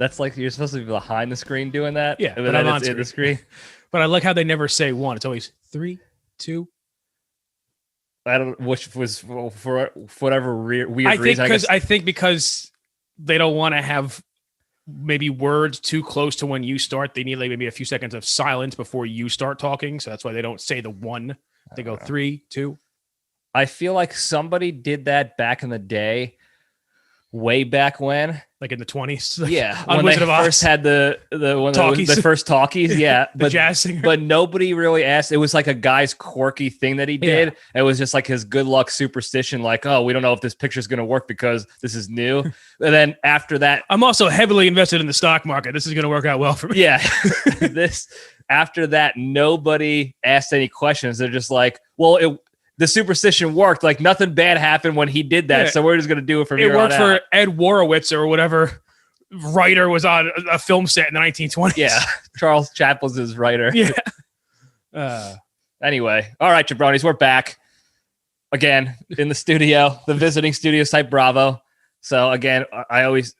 That's like you're supposed to be behind the screen doing that. Yeah, but then it's in the screen. But I like how they never say one. It's always 3, 2. I don't, which was for whatever weird reason. I think because they don't want to have maybe words too close to when you start. They need like maybe a few seconds of silence before you start talking. So that's why they don't say the one. They go 3, 2. I feel like somebody did that back in the day, way back when. Like in the 20s? Yeah. On when Wizard they of Oz? first had the first talkies. Yeah. The jazz singer. But nobody really asked. It was like a guy's quirky thing that he did. Yeah. It was just like his good luck superstition. Like, oh, we don't know if this picture is going to work because this is new. And then after that. I'm also heavily invested in the stock market. This is going to work out well for me. Yeah. After that, nobody asked any questions. They're just like, well, the superstition worked. Like nothing bad happened when he did that. Yeah. So we're just going to do it from here on out. It worked for Ed Warowitz or whatever writer was on a film set in the 1920s. Yeah. Charles Chaplin's his writer. Yeah. Anyway. All right, jabronis, we're back again in the studio, the visiting studios type Bravo. So again, I always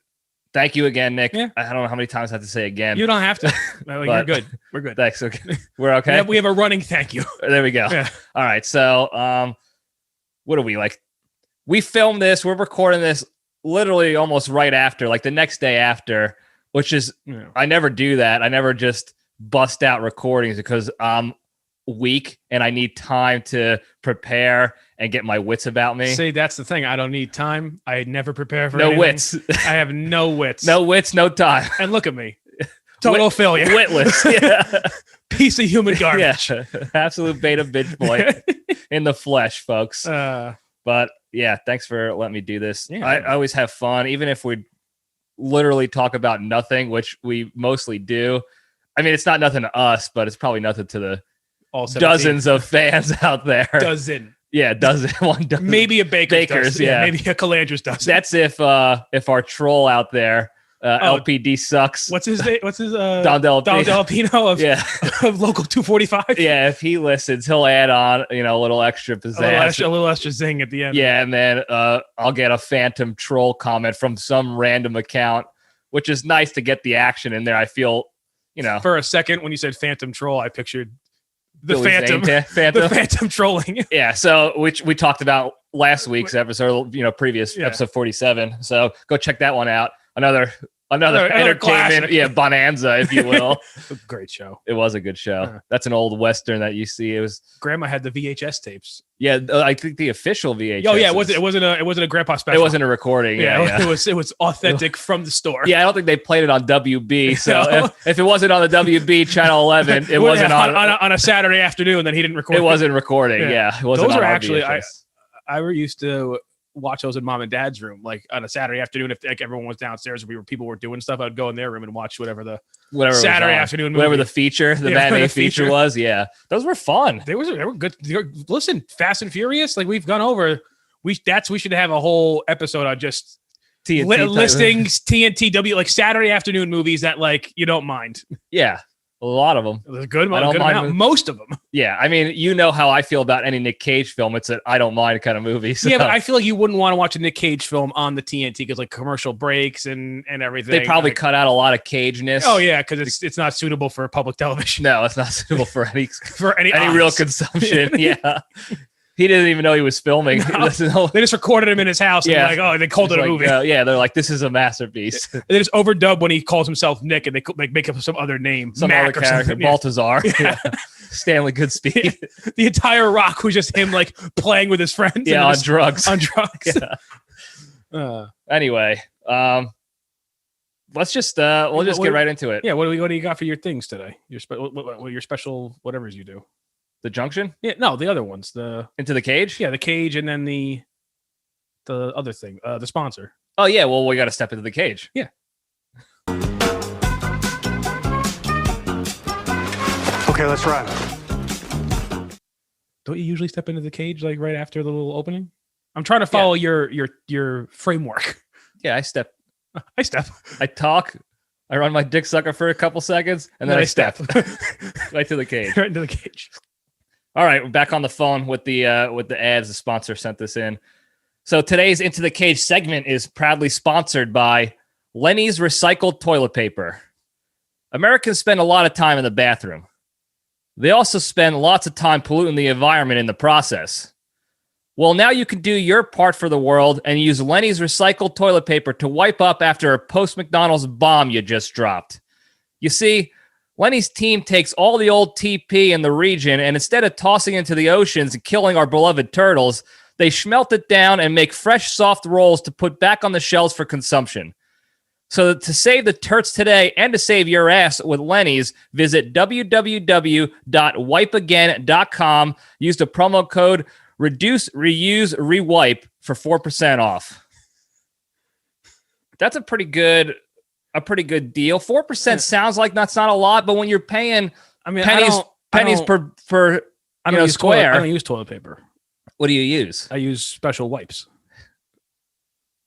thank you again, Nick. Yeah. I don't know how many times I have to say again. You don't have to. You're good. We're good. Thanks. Okay. We're okay. We have a running thank you. There we go. Yeah. All right. So, what are we like? We filmed this. We're recording this literally almost right after, like the next day after, which is, I never do that. I never just bust out recordings because I'm weak and I need time to prepare and get my wits about me. See, that's the thing. I don't need time. I never prepare for anything. Wits. I have no wits. No wits, no time. And look at me. Total failure. Witless. Yeah. Piece of human garbage. Yeah. Absolute beta bitch boy in the flesh, folks. But yeah, thanks for letting me do this. Yeah. I always have fun, even if we literally talk about nothing, which we mostly do. I mean, it's not nothing to us, but it's probably nothing to the dozens of fans out there. Yeah, dozen. Maybe a Baker's dozen. Yeah. Maybe a Calandra's dozen. That's if our troll out there, LPD sucks. What's his name? What's his Don Delapino of Local 245? Yeah, if he listens, he'll add on a little extra pizzazz, a little extra zing at the end. Yeah, and then I'll get a phantom troll comment from some random account, which is nice to get the action in there. I feel, for a second when you said phantom troll, I pictured the phantom trolling. Yeah, so which we talked about last week's episode, previous episode 47. So go check that one out. Another entertainment, classic. bonanza, if you will. Great show. It was a good show. That's an old Western that you see. It was Grandma had the VHS tapes. Yeah, I think the official VHS. Oh yeah, it wasn't a grandpa special. It wasn't a recording. Yeah. It was authentic from the store. Yeah, I don't think they played it on WB. So if it wasn't on the WB channel 11, it wasn't on a Saturday afternoon. Then he didn't record. It wasn't recording. Yeah, it wasn't. Those are actually I used to watch those in mom and dad's room, like on a Saturday afternoon. If like everyone was downstairs and people were doing stuff, I'd go in their room and watch whatever Saturday afternoon movie. Whatever the feature, the matinee feature was. Yeah, those were fun. They were good. Listen, Fast and Furious, like we've gone over. We should have a whole episode on just listings, TNTW, like Saturday afternoon movies that like you don't mind. Yeah. A lot of them. There's a good amount. Most of them. Yeah. I mean, you know how I feel about any Nick Cage film. It's an I don't mind kind of movie. So. Yeah, but I feel like you wouldn't want to watch a Nick Cage film on the TNT because like commercial breaks and everything. They probably cut out a lot of Cageness. Oh, yeah, because it's not suitable for public television. No, it's not suitable for any any real consumption. Yeah. He didn't even know he was filming. No. They just recorded him in his house. And like, they called it a movie. Yeah, they're like, this is a masterpiece. They just overdub when he calls himself Nick, and they like make up some other name, some Mac other character, Baltazar, Stanley Goodspeed. The entire Rock was just him like playing with his friends. Yeah, on drugs. On drugs. Anyway, let's just get right into it. Yeah, what do you got for your things today? Your special whatever's you do. The Junction? Yeah, no, the other ones. The Into the Cage? Yeah, the Cage, and then the other thing, the sponsor. Oh yeah, well we got to step into the cage. Yeah. Okay, let's run. Don't you usually step into the cage like right after the little opening? I'm trying to follow your framework. Yeah, I step. I talk. I run my dick sucker for a couple seconds, and then I step right to the cage. Right into the cage. All right, we're back on the phone with the ads. The sponsor sent this in. So today's Into the Cage segment is proudly sponsored by Lenny's recycled toilet paper. Americans spend a lot of time in the bathroom. They also spend lots of time polluting the environment in the process. Well, now you can do your part for the world and use Lenny's recycled toilet paper to wipe up after a post-McDonald's bomb you just dropped. You see, Lenny's team takes all the old TP in the region, and instead of tossing it into the oceans and killing our beloved turtles, they smelt it down and make fresh, soft rolls to put back on the shelves for consumption. So to save the turts today and to save your ass with Lenny's, visit www.wipeagain.com. Use the promo code Reduce, Reuse, Rewipe for 4% off. That's a pretty good deal. 4% sounds like that's not a lot, but when you're paying pennies per square. I don't use toilet paper. What do you use? I use special wipes.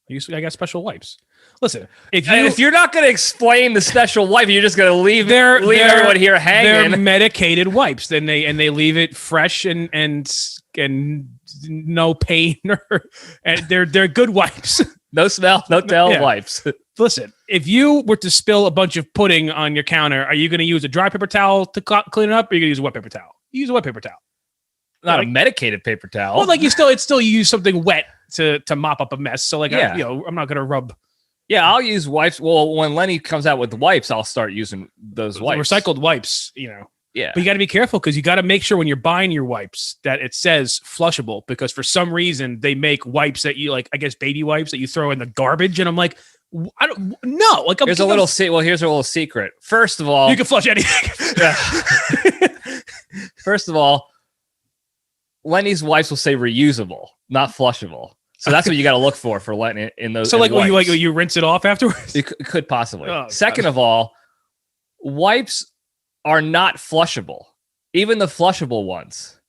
I got special wipes. Listen, if you're not going to explain the special wipe, you're just going to leave everyone here hanging. They're medicated wipes, and they leave it fresh and no pain, and they're good wipes. No smell, no tell wipes. Listen, if you were to spill a bunch of pudding on your counter, are you going to use a dry paper towel to clean it up, or are you going to use a wet paper towel? You use a wet paper towel. Not a medicated paper towel. Well, you use something wet to mop up a mess. So I'm not going to rub. Yeah, I'll use wipes. Well, when Lenny comes out with wipes, I'll start using those wipes. Recycled wipes, Yeah. But you got to be careful because you got to make sure when you're buying your wipes that it says flushable, because for some reason they make wipes that you like, I guess baby wipes that you throw in the garbage. And I'm like, I don't know. Like, here's a little secret. First of all, you can flush anything. First of all, Lenny's wipes will say reusable, not flushable. So that's what you got to look for Lenny in those. So you rinse it off afterwards? It could possibly. Oh, Second of all, wipes are not flushable, even the flushable ones.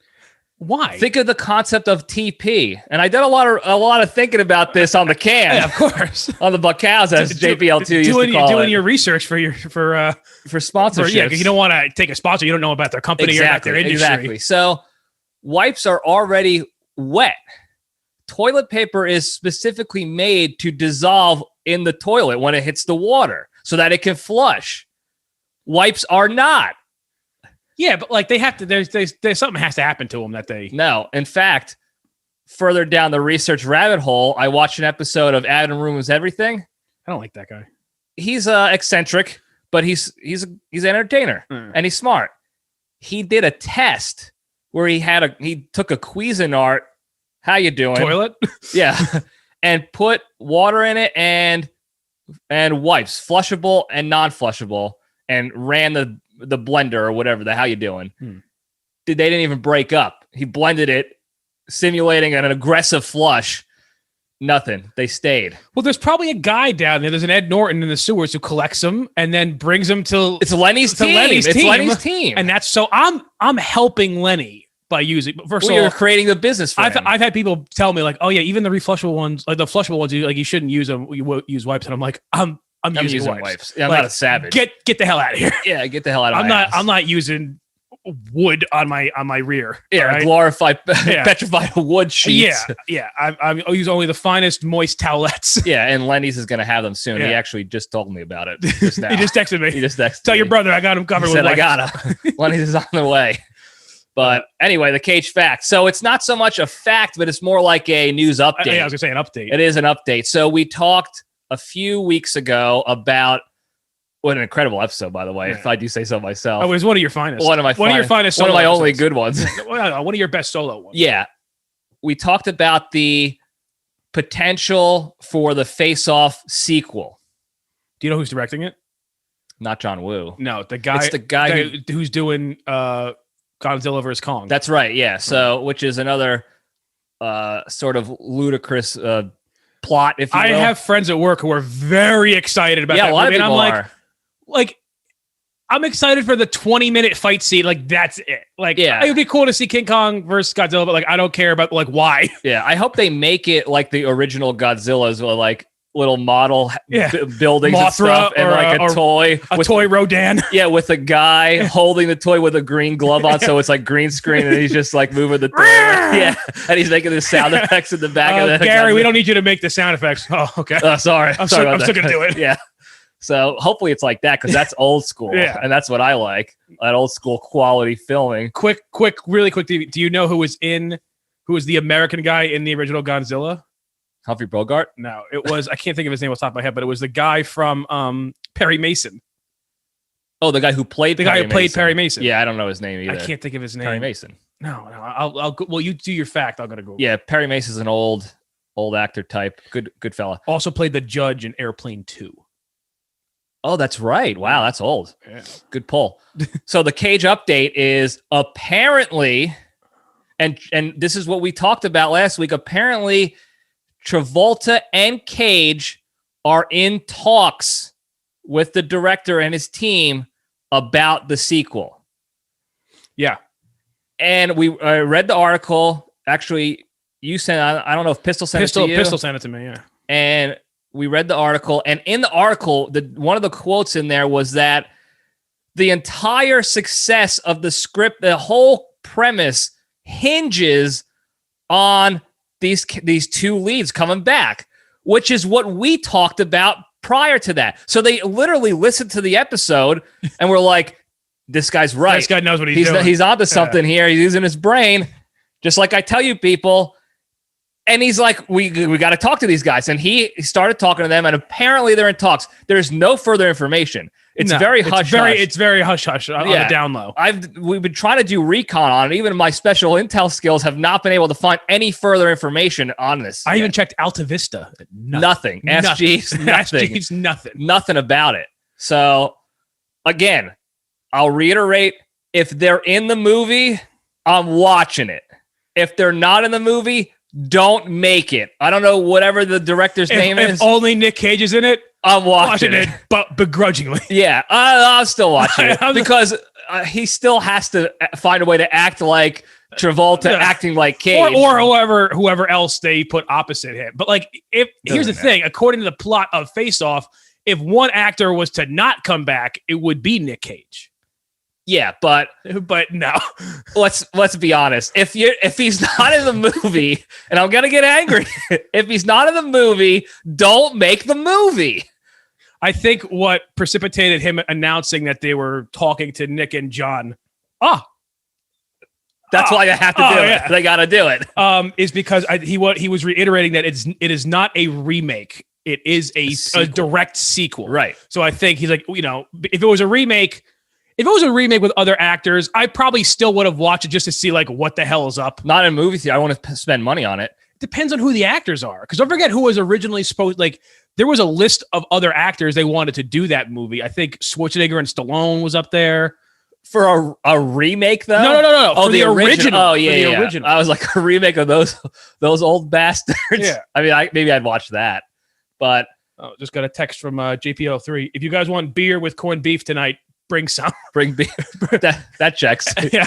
Why? Think of the concept of TP, and I did a lot of thinking about this on the can. Yeah, of course, on the Buckhouse, as JPL2 used to call it. Doing your research for sponsorships. Yeah, because you don't want to take a sponsor you don't know about their company or about their industry. Exactly. So wipes are already wet. Toilet paper is specifically made to dissolve in the toilet when it hits the water so that it can flush. Wipes are not. Yeah, but like they have to, there's something has to happen to them that they. No, in fact, further down the research rabbit hole, I watched an episode of Adam Ruins Everything. I don't like that guy. He's eccentric, but he's an entertainer and he's smart. He did a test where he took a Cuisinart. How you doing? Toilet? Yeah. And put water in it and wipes, flushable and non-flushable, and ran the blender or whatever, how you doing? They didn't even break up. He blended it, simulating an aggressive flush. Nothing. They stayed. Well, there's probably a guy down there. There's an Ed Norton in the sewers who collects them and then brings them to It's Lenny's team. It's Lenny's team. And that's so I'm helping Lenny by using. First of all, you're creating the business for him. I've had people tell me like, oh yeah, even the reflushable ones, like the flushable ones, you shouldn't use them. You use wipes, and I'm like, I'm using wipes. Yeah, I'm not a savage. Get the hell out of here. Yeah, get the hell out of my house. I'm not using wood on my rear. Yeah, right? Glorified petrified wood sheets. Yeah. I use only the finest moist towelettes. Yeah, and Lenny's is going to have them soon. Yeah. He actually just told me about it just now. He just texted me. Tell your brother I got him covered. He said I got him. Lenny's is on the way. But anyway, the cage fact. So it's not so much a fact, but it's more like a news update. I was going to say an update. It is an update. So we talked a few weeks ago about what an incredible episode, by the way, if I do say so myself. Oh, it was one of your finest. One of my finest. One of my only good ones. One of your best solo ones. Yeah. We talked about the potential for the Face Off sequel. Do you know who's directing it? Not John Woo. No, the guy. It's the guy who's doing Godzilla vs. Kong. That's right. Yeah. So, which is another sort of ludicrous plot. If you will. I have friends at work who are very excited about that. Yeah, a lot of people are. Like, I'm excited for the 20-minute fight scene. Like, that's it. Like, it would be cool to see King Kong versus Godzilla, but like, I don't care about like why. Yeah, I hope they make it like the original Godzilla's, or like little model buildings Mothra and stuff, and like a toy. A toy Rodan. Yeah, with a guy holding the toy with a green glove on, so it's like green screen, and he's just like moving the toy. Yeah, and he's making the sound effects in the back of that. Gary, we don't need you to make the sound effects. Oh, okay. Sorry. I'm still going to do it. Yeah. So hopefully it's like that because that's old school. Yeah. And that's what I like. That old school quality filming. Really quick. Do you know who was the American guy in the original Godzilla? Humphrey Bogart? No, it was, I can't think of his name off the top of my head, but it was the guy from Perry Mason. Oh, the guy who played Perry Mason. Yeah, I don't know his name either. I can't think of his name. Perry Mason. No, I'll go, well, you do your fact. I'm going to go. Yeah, Perry Mason's an old actor type. Good fella. Also played the judge in Airplane 2. Oh, that's right. Wow, that's old. Yeah. Good pull. So the Cage update is apparently, and this is what we talked about last week, apparently Travolta and Cage are in talks with the director and his team about the sequel. Yeah. And I read the article. Actually, you sent, I don't know if Pistol sent it to you. Pistol sent it to me, yeah. And we read the article. And in the article, one of the quotes in there was that the entire success of the script, the whole premise hinges on these two leads coming back, which is what we talked about prior to that. So they literally listened to the episode and were like, this guy's right. This guy knows what he's doing. He's onto something here. He's using his brain, just like I tell you people. And he's like, we got to talk to these guys. And he started talking to them, and apparently they're in talks. There's no further information. It's very hush-hush. It's very hush-hush on the down low. We've been trying to do recon on it. Even my special intel skills have not been able to find any further information on this. I even checked Alta Vista. Nothing. SG's nothing. SG's nothing. Nothing about it. So, again, I'll reiterate, if they're in the movie, I'm watching it. If they're not in the movie, don't make it. I don't know whatever the director's name is. If only Nick Cage is in it, I'm watching it, but begrudgingly. Yeah, I'll still watch it because he still has to find a way to act like Travolta, acting like Cage, or whoever else they put opposite him. But like, here's the thing: according to the plot of Face Off, if one actor was to not come back, it would be Nick Cage. Yeah, but no. Let's be honest. If he's not in the movie, and I'm gonna get angry, if he's not in the movie, don't make the movie. I think what precipitated him announcing that they were talking to Nick and John. That's why they have to do it. They got to do it. Is because he was reiterating that it is not a remake. It is a direct sequel. Right. So I think he's like, if it was a remake. If it was a remake with other actors, I probably still would have watched it just to see like what the hell is up. Not in a movie theater. I want to spend money on it. Depends on who the actors are. Because don't forget who was originally supposed. Like there was a list of other actors they wanted to do that movie. I think Schwarzenegger and Stallone was up there for a remake though. No. Oh, the original. Oh yeah, the original. I was like a remake of those old bastards. Yeah. I mean, maybe I'd watch that, but just got a text from JPL3. If you guys want beer with corned beef tonight. Bring some. Bring beer. that checks. Yeah.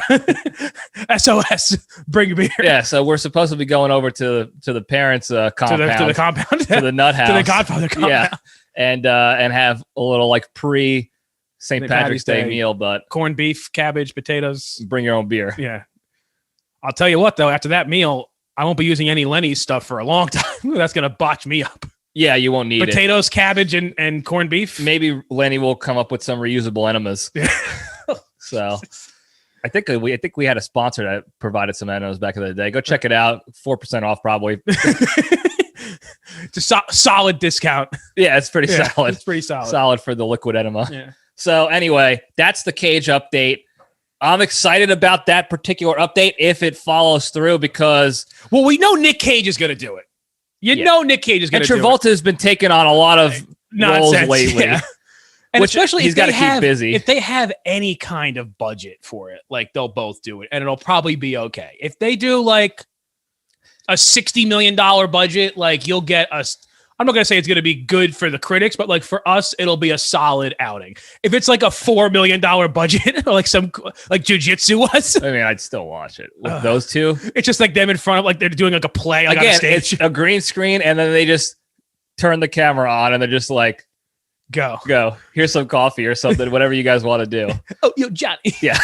SOS. Bring beer. Yeah. So we're supposed to be going over to the parents' compound. To the compound. To the nut house. To the Godfather compound. Yeah. And have a little like pre St. Patrick's Day meal, but corned beef, cabbage, potatoes. Bring your own beer. Yeah. I'll tell you what though, after that meal, I won't be using any Lenny's stuff for a long time. That's gonna botch me up. Yeah, you won't need potatoes, cabbage, and corned beef. Maybe Lenny will come up with some reusable enemas. So, I think we had a sponsor that provided some enemas back in the day. Go check it out. 4% off, probably. It's a solid discount. Yeah, it's pretty solid. It's pretty solid. Solid for the liquid enema. Yeah. So anyway, that's the Cage update. I'm excited about that particular update if it follows through because we know Nick Cage is going to do it. You know Nick Cage is going to do it. And Travolta has been taking on a lot of roles lately. Yeah. And especially he's got to keep busy. If they have any kind of budget for it, like they'll both do it and it'll probably be okay. If they do like a $60 million budget, like you'll get I'm not going to say it's going to be good for the critics, but like for us, it'll be a solid outing. If it's like a $4 million budget, or like Jiu-Jitsu was. I mean, I'd still watch it with those two. It's just like them in front of like they're doing like a play. Like again, on stage. It's a green screen and then they just turn the camera on and they're just like, go. Here's some coffee or something, whatever you guys want to do. Oh, yo, Johnny. Yeah.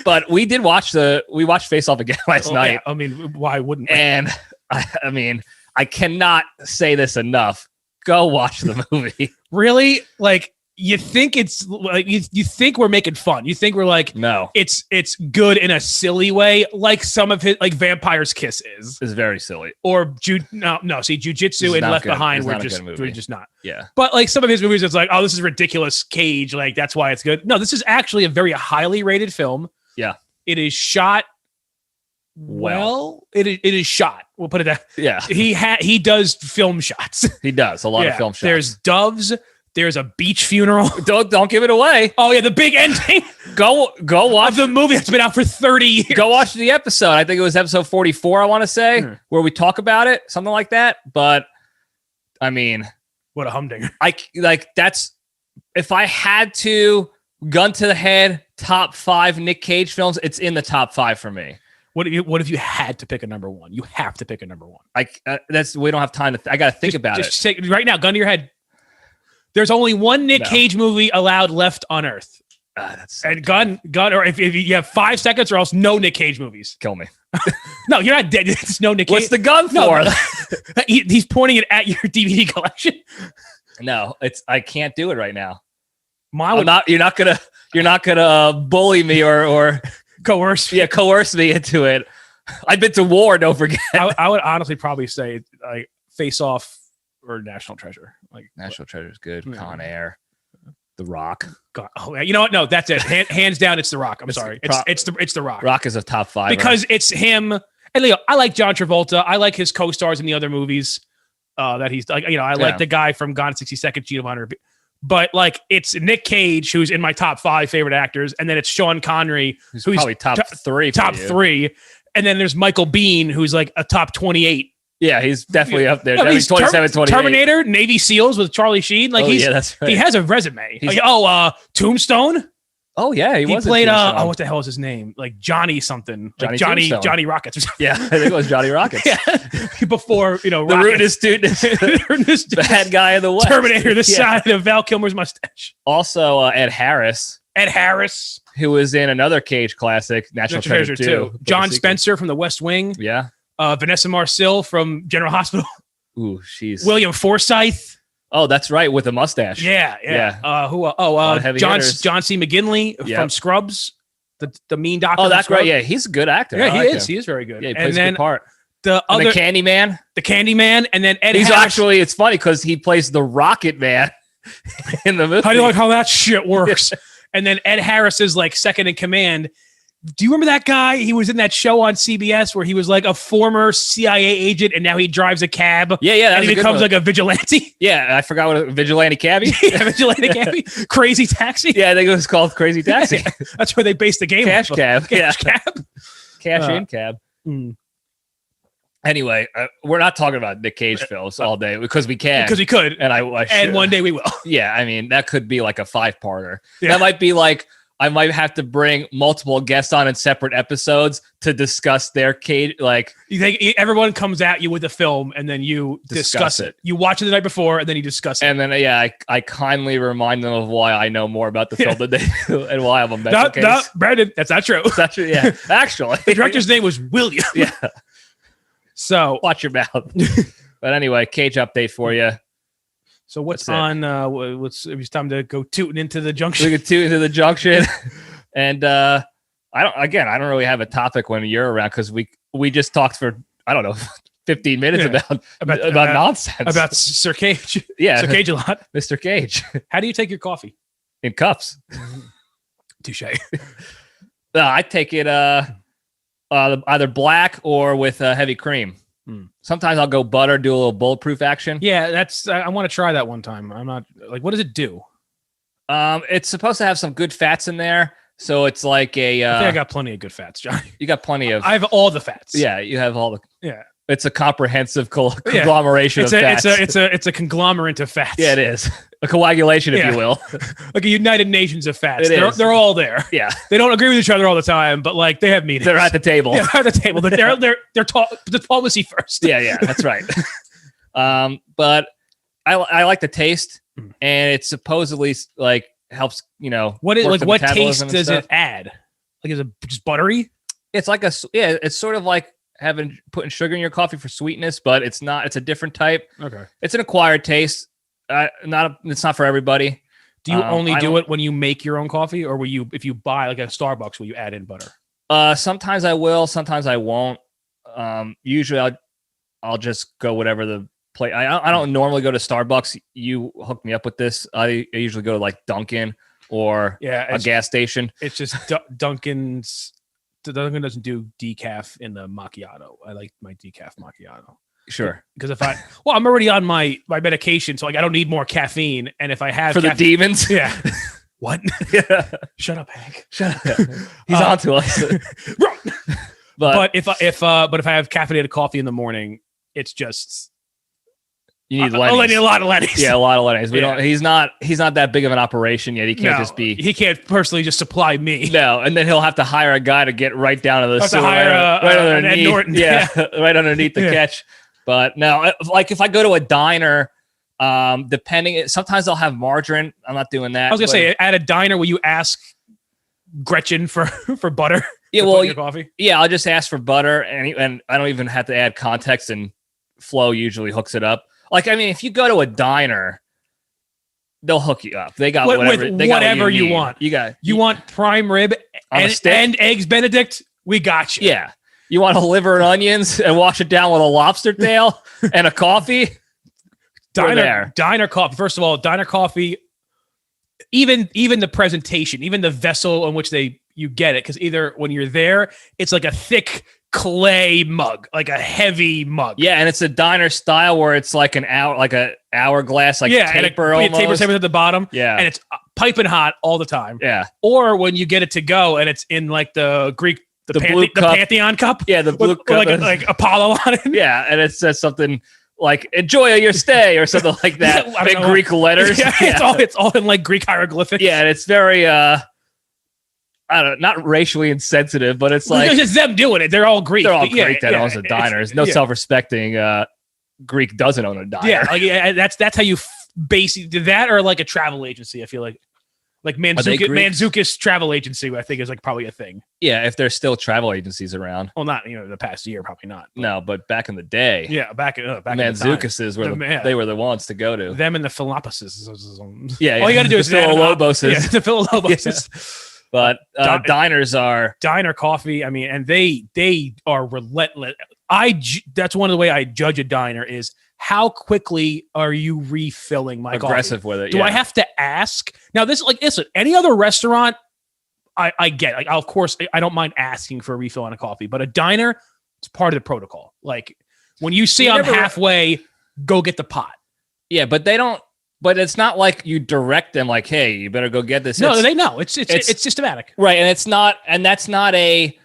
But we did watch Face Off again last night. Yeah. I mean, why wouldn't we? And I mean, I cannot say this enough. Go watch the movie. Really? Like, you think it's like you think we're making fun. You think we're like, no, it's good in a silly way, like some of his like Vampire's Kiss is. It's very silly. Or see, Jiu-Jitsu and Left Behind we're just not. Yeah. But like some of his movies, it's like, oh, this is ridiculous Cage, like that's why it's good. No, this is actually a very highly rated film. Yeah. It is shot well. It is shot. We'll put it that. Yeah. He does film shots. He does a lot of film shots. There's doves. There's a beach funeral. Don't give it away. Oh yeah, the big ending. Go watch of the movie that's been out for 30 years. Go watch the episode. I think it was episode 44, I want to say, where we talk about it, something like that. But I mean, what a humdinger. That's if I had to gun to the head, top 5 Nick Cage films, it's in the top 5 for me. What if you had to pick a number one? You have to pick a number one. We don't have time to. I got to think about it. Just say right now, gun to your head. There's only one Nick Cage movie allowed left on Earth. That's so and gun, or if you have 5 seconds, or else no Nick Cage movies. Kill me. No, you're not dead. It's no Nick Cage. What's the gun for? No, he's pointing it at your DVD collection. No, I can't do it right now. You're not gonna bully me or coerce. Yeah, coerce me into it. I've been to war. Don't forget. I would honestly probably say like Face Off or National Treasure. Like National Treasure is good. Con Air, The Rock. God, oh, you know what? No, that's it. Hands down, it's The Rock. I'm sorry. It's the Rock. Rock is a top 5 because it's him. And Leo, I like John Travolta. I like his co-stars in the other movies that he's like. I like the guy from Gone in 60 Seconds, Gene of Hunter. But like, it's Nick Cage, who's in my top 5 favorite actors, and then it's Sean Connery, who's probably top 3. Top 3, and then there's Michael Biehn, who's like a top 28. Yeah, he's definitely up there. He's 27, 28. Terminator, Navy SEALs with Charlie Sheen. Like that's right. He has a resume. Tombstone. Oh yeah, he was played. What the hell is his name? Like Johnny something. Like Johnny Rockets. Or something. Yeah, I think it was Johnny Rockets. Yeah, before the rudest dude, bad guy in the West. Terminator, the side of Val Kilmer's mustache. Also, Ed Harris, who was in another Cage classic, National Treasure 2. John Spencer from The West Wing. Yeah. Vanessa Marcil from General Hospital. Ooh, she's William Forsythe. Oh, that's right, with a mustache. Yeah. John C. McGinley from Scrubs, the mean doctor. Oh, that's right. Yeah, he's a good actor. Yeah, he is. He is very good. Yeah, he plays a good part. The Candyman, and then Ed. He's Harris. Actually, it's funny because he plays the Rocket Man in the movie. How do you like how that shit works? And then Ed Harris is like second in command. Do you remember that guy? He was in that show on CBS where he was like a former CIA agent and now he drives a cab. Yeah. And he becomes like a vigilante. Yeah, I forgot what a vigilante cabbie. Vigilante cabbie. Crazy Taxi. Yeah, I think it was called Crazy Taxi. Yeah, that's where they based the game. Cash cab. Cash cab. Cash in cab. Anyway, we're not talking about Nick Cage films all day because we can. Because we could. And I should. And one day we will. Yeah, I mean, that could be like a 5-parter. Yeah. That might be like, I might have to bring multiple guests on in separate episodes to discuss their Cage. Like, you think everyone comes at you with a film and then you discuss it. You watch it the night before and then you discuss it. And then, I kindly remind them of why I know more about the film than they do and why I'm a mental case. No, Brandon, that's not true. That's not true. Yeah, actually, the director's name was William. Yeah. So watch your mouth. But anyway, Cage update for you. So what's on? It's time to go tooting into the junction. We get tooting into the junction, and I don't really have a topic when you're around because we just talked for 15 minutes about nonsense about Sir Cage. Yeah, Sir Cage a lot. Mr. Cage. How do you take your coffee? In cups. Touche. I take it either black or with heavy cream. Sometimes I'll go butter, do a little bulletproof action. Yeah, I want to try that one time. I'm not like, what does it do? It's supposed to have some good fats in there. So it's like I think I got plenty of good fats, Johnny. You got plenty of. I have all the fats. Yeah, you have all the. Yeah. It's a comprehensive conglomeration of fats. It's a conglomerate of fats. Yeah, it is. A coagulation, if you will. Like a United Nations of fats. They're all there. Yeah. They don't agree with each other all the time, but like they have meetings. They're at the table. Yeah, they're at the table. They're diplomacy first. Yeah, that's right. But I like the taste, and it supposedly like helps. What taste does it add? Like, is it just buttery? It's like it's sort of like putting sugar in your coffee for sweetness, but it's not. It's a different type. Okay, it's an acquired taste. It's not for everybody. Do you only do it when you make your own coffee, or if you buy like a Starbucks, will you add in butter? Sometimes I will, sometimes I won't. Usually I'll just go whatever the place. I don't normally go to Starbucks. You hooked me up with this. I usually go to like Dunkin' or a gas station. It's just Dunkin's. Dunkin' doesn't do decaf in the macchiato. I like my decaf macchiato. Sure. Because I'm already on my medication, so like I don't need more caffeine. And if I have the demons, yeah. What? Yeah. Shut up, Hank. Shut up. He's on to us. But if I have caffeinated coffee in the morning, it's just you need Lenny's. I need a lot of Lenny's. Yeah, a lot of Lenny's. He's not that big of an operation yet. He can't He can't personally just supply me. No, and then he'll have to hire a guy to get right down to the sewer, right underneath. Norton. Yeah, right underneath the catch. But no, like if I go to a diner, sometimes they'll have margarine. I'm not doing that. I was gonna say, at a diner, will you ask Gretchen for butter? Yeah, well, your coffee. Yeah, I'll just ask for butter, and I don't even have to add context. And Flo usually hooks it up. Like, I mean, if you go to a diner, they'll hook you up. They got whatever you want. You want prime rib and eggs Benedict. We got you. Yeah. You want a liver and onions and wash it down with a lobster tail and a coffee? Diner coffee. First of all, diner coffee, even the presentation, even the vessel in which you get it, because either when you're there, it's like a thick clay mug, like a heavy mug. Yeah, and it's a diner style where it's like an hourglass, like taper almost. Taper at the bottom. Yeah, and it's piping hot all the time. Yeah. Or when you get it to go and it's in like the Greek. The Pantheon cup? Yeah, the blue cup. Like Apollo on it? Yeah, and it says something like, enjoy your stay, or something like that. Big Greek letters. Yeah, it's all in like Greek hieroglyphics. Yeah, and it's very, I don't know, not racially insensitive, but it's like... It's them doing it. They're all Greek. They're all Greek that owns a diner. There's no self-respecting Greek doesn't own a diner. Yeah, that's how you basically... That or like a travel agency, I feel like. Like Manzukis travel agency, I think is like probably a thing. Yeah, if there's still travel agencies around. Well, not the past year, probably not. No, but back in the day. Yeah, back Manzukis they were the ones to go to. Them and the Philoposes. Yeah, all you got to do is the Philoloboses. Yeah, the Philoloboses. Yeah. But diners are diner coffee. I mean, and they are relentless. That's one of the way I judge a diner is how quickly are you refilling my aggressive coffee? With it. Do I have to ask? Now this listen, any other restaurant, I get like of course I don't mind asking for a refill on a coffee, but a diner, it's part of the protocol. Like when you see I'm halfway, go get the pot. Yeah, but they don't. But it's not like you direct them like, hey, you better go get this. No, they know. It's systematic. Right. And that's not a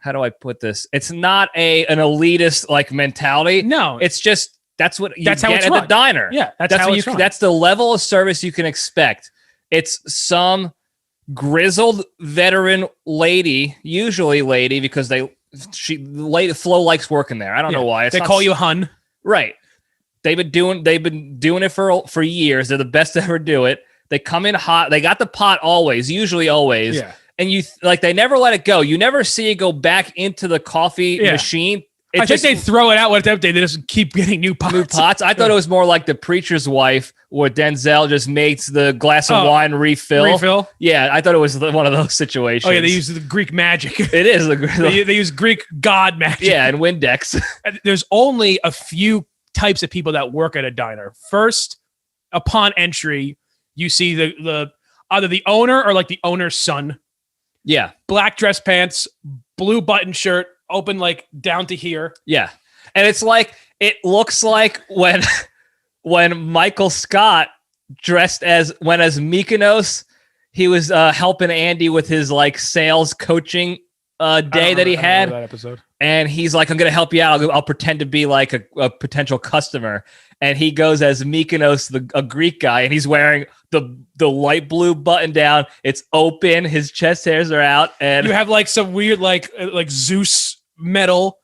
how do I put this? It's not an elitist like mentality. No. It's just that's what you get at the diner. Yeah. That's the level of service you can expect. It's some grizzled veteran lady, usually lady, because Flo likes working there. I don't know why. They call you hun. Right. They've been doing it for years. They're the best to ever do it. They come in hot. They got the pot usually always. Yeah. And they never let it go. You never see it go back into the coffee machine. I think they throw it out when it's empty. They just keep getting new pots. I thought it was more like The Preacher's Wife, where Denzel just makes the glass of wine refill. Yeah, I thought it was one of those situations. Oh yeah, they use the Greek magic. It is. They use Greek god magic. Yeah, and Windex. And there's only a few types of people that work at a diner. First, upon entry, you see the either the owner or like the owner's son. Yeah. Black dress pants, blue button shirt, open like down to here. Yeah. And it looks like when Michael Scott went as Mykonos, he was helping Andy with his like sales coaching day that he had. That episode. And he's like, I'm going to help you out. I'll pretend to be like a potential customer. And he goes as Mykonos, a Greek guy, and he's wearing the light blue button down. It's open. His chest hairs are out. And you have like some weird, like Zeus metal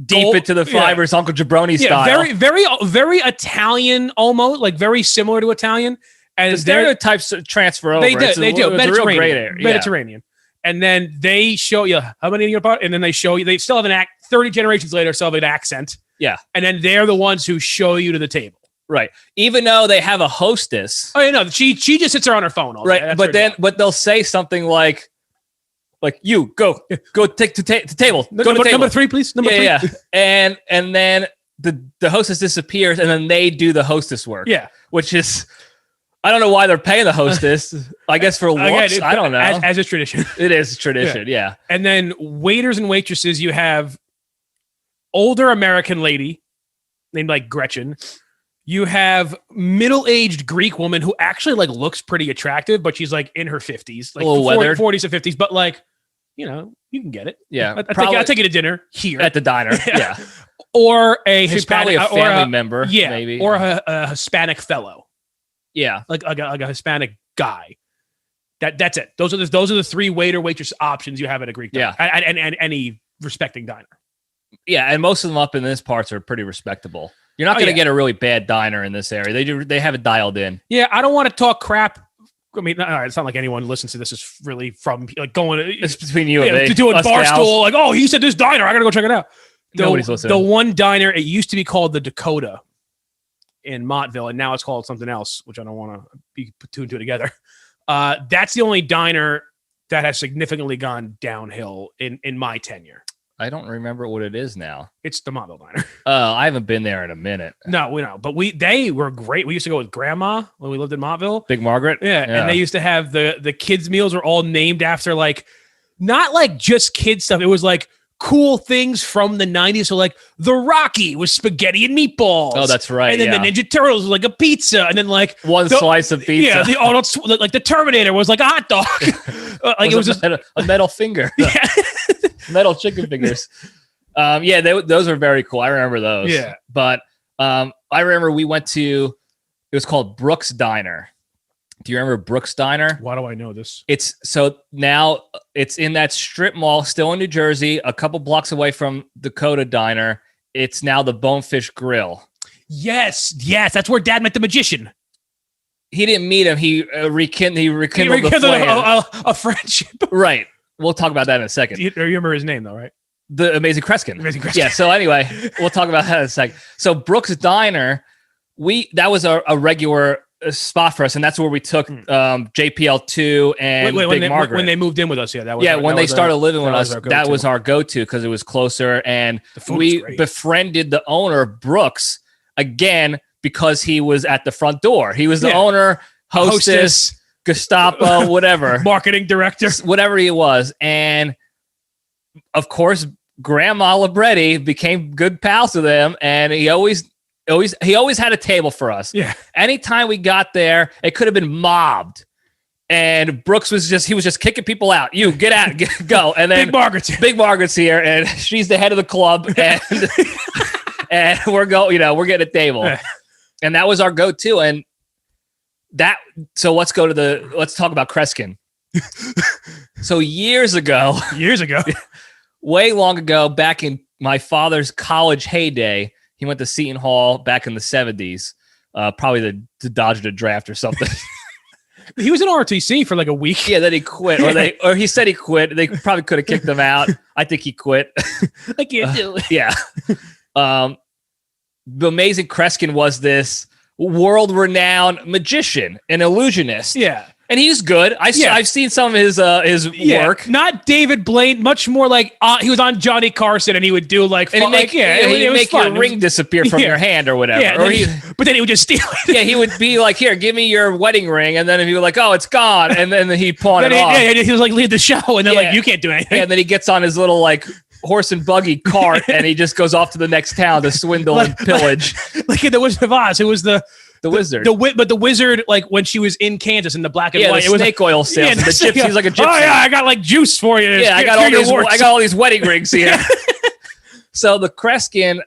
deep into the fibers, Uncle Jabroni style. Very, very, very Italian, almost like very similar to Italian. And the stereotypes transfer over. They do. It's a real great area. Mediterranean. And then they show you how many in your part, and then they show you. They still have 30 generations later, still have an accent. Yeah, and then they're the ones who show you to the table. Right. Even though they have a hostess. Oh, you know, she just sits there on her phone all day. Right. But they'll say something like you go take the table. Go to the table. Number 3, please. Number 3. Yeah. And then the hostess disappears, and then they do the hostess work. Yeah. Which is, I don't know why they're paying the hostess. I guess for looks. I don't know. As a tradition. It is tradition. Yeah. And then waiters and waitresses, you have older American lady named like Gretchen. You have middle-aged Greek woman who actually like looks pretty attractive, but she's like in her 50s, like 40s to 50s, but like, you know, you can get it. Yeah. I'll take you to dinner here at the diner. Yeah. Or a She's Hispanic, probably a family member. Yeah. Maybe. Or a Hispanic fellow. Yeah. Like a Hispanic guy. That's it. Those are the 3 waiter waitress options you have at a Greek diner. Yeah. And any respecting diner. Yeah, and most of them up in this parts are pretty respectable. You're not going to get a really bad diner in this area. They have it dialed in. Yeah, I don't want to talk crap. I mean, it's not like anyone listens to this is really from like going. It's between you and me. To do a Barstool, like, oh, he said this diner. I got to go check it out. Nobody's listening. The one diner, it used to be called the Dakota in Montville, and now it's called something else, which I don't want to be put two and two together. That's the only diner that has significantly gone downhill in my tenure. I don't remember what it is now. It's the Montville Diner. Oh, I haven't been there in a minute. No, we know, but they were great. We used to go with Grandma when we lived in Montville. Big Margaret? Yeah, and they used to have the kids' meals were all named after like, not like just kids stuff. It was like cool things from the 90s. So like the Rocky was spaghetti and meatballs. Oh, that's right. And then the Ninja Turtles was like a pizza. And then like one slice of pizza. Yeah, like the Terminator was like a hot dog. Like it was just a metal finger. Yeah. Metal chicken fingers. Those are very cool. I remember those. Yeah. But I remember we went to, it was called Brooks Diner. Do you remember Brooks Diner? Why do I know this? Now it's in that strip mall, still in New Jersey, a couple blocks away from Dakota Diner. It's now the Bonefish Grill. Yes. That's where Dad met the magician. He didn't meet him. He rekindled the flame. A friendship. Right. We'll talk about that in a second. You remember his name though, right? The Amazing Kreskin. Amazing Kreskin. Yeah. So anyway, we'll talk about that in a second. So Brooks Diner, that was a regular spot for us, and that's where we took JPL2 and Big Margaret. When they moved in with us, when they started living with us, that was our go-to because it was closer, and we befriended the owner, Brooks, again because he was at the front door. He was the owner, hostess, Gestapo, whatever, marketing director, whatever he was, and of course, Grandma Libretti became good pals with him, and he always had a table for us. Yeah. Anytime we got there, it could have been mobbed. And Brooks was just kicking people out. You get out, go. And then Big Margaret's here, and she's the head of the club, and and we're getting a table. And that was our go-to. And let's talk about Kreskin. So years ago, way long ago, back in my father's college heyday, he went to Seton Hall back in the 70s, probably to dodge the draft or something. He was in ROTC for like a week. Yeah, then he quit, or he said he quit. They probably could have kicked him out. I think he quit. I can't do it. Yeah. The Amazing Kreskin was this world-renowned magician, an illusionist. Yeah. And he's good. I've seen some of his work. Not David Blaine, much more like he was on Johnny Carson, and he would do like fun. He'd make your ring disappear from your hand or whatever. Yeah, but then he would just steal it. Yeah, he would be like, "Here, give me your wedding ring," and then if he was like, "Oh, it's gone," and then he'd pawn it off. Yeah, he was like, "Leave the show," and then like, "You can't do anything." Yeah, and then he gets on his little like horse and buggy cart, and he just goes off to the next town to swindle and pillage. Like in The Wizard of Oz, it was the wizard. But the wizard, like when she was in Kansas in the black and white, it was snake oil sales. The gypsy, he's like a gypsy. Oh yeah, I got like juice for you. Yeah, I got all these wedding rings here. So the Kreskin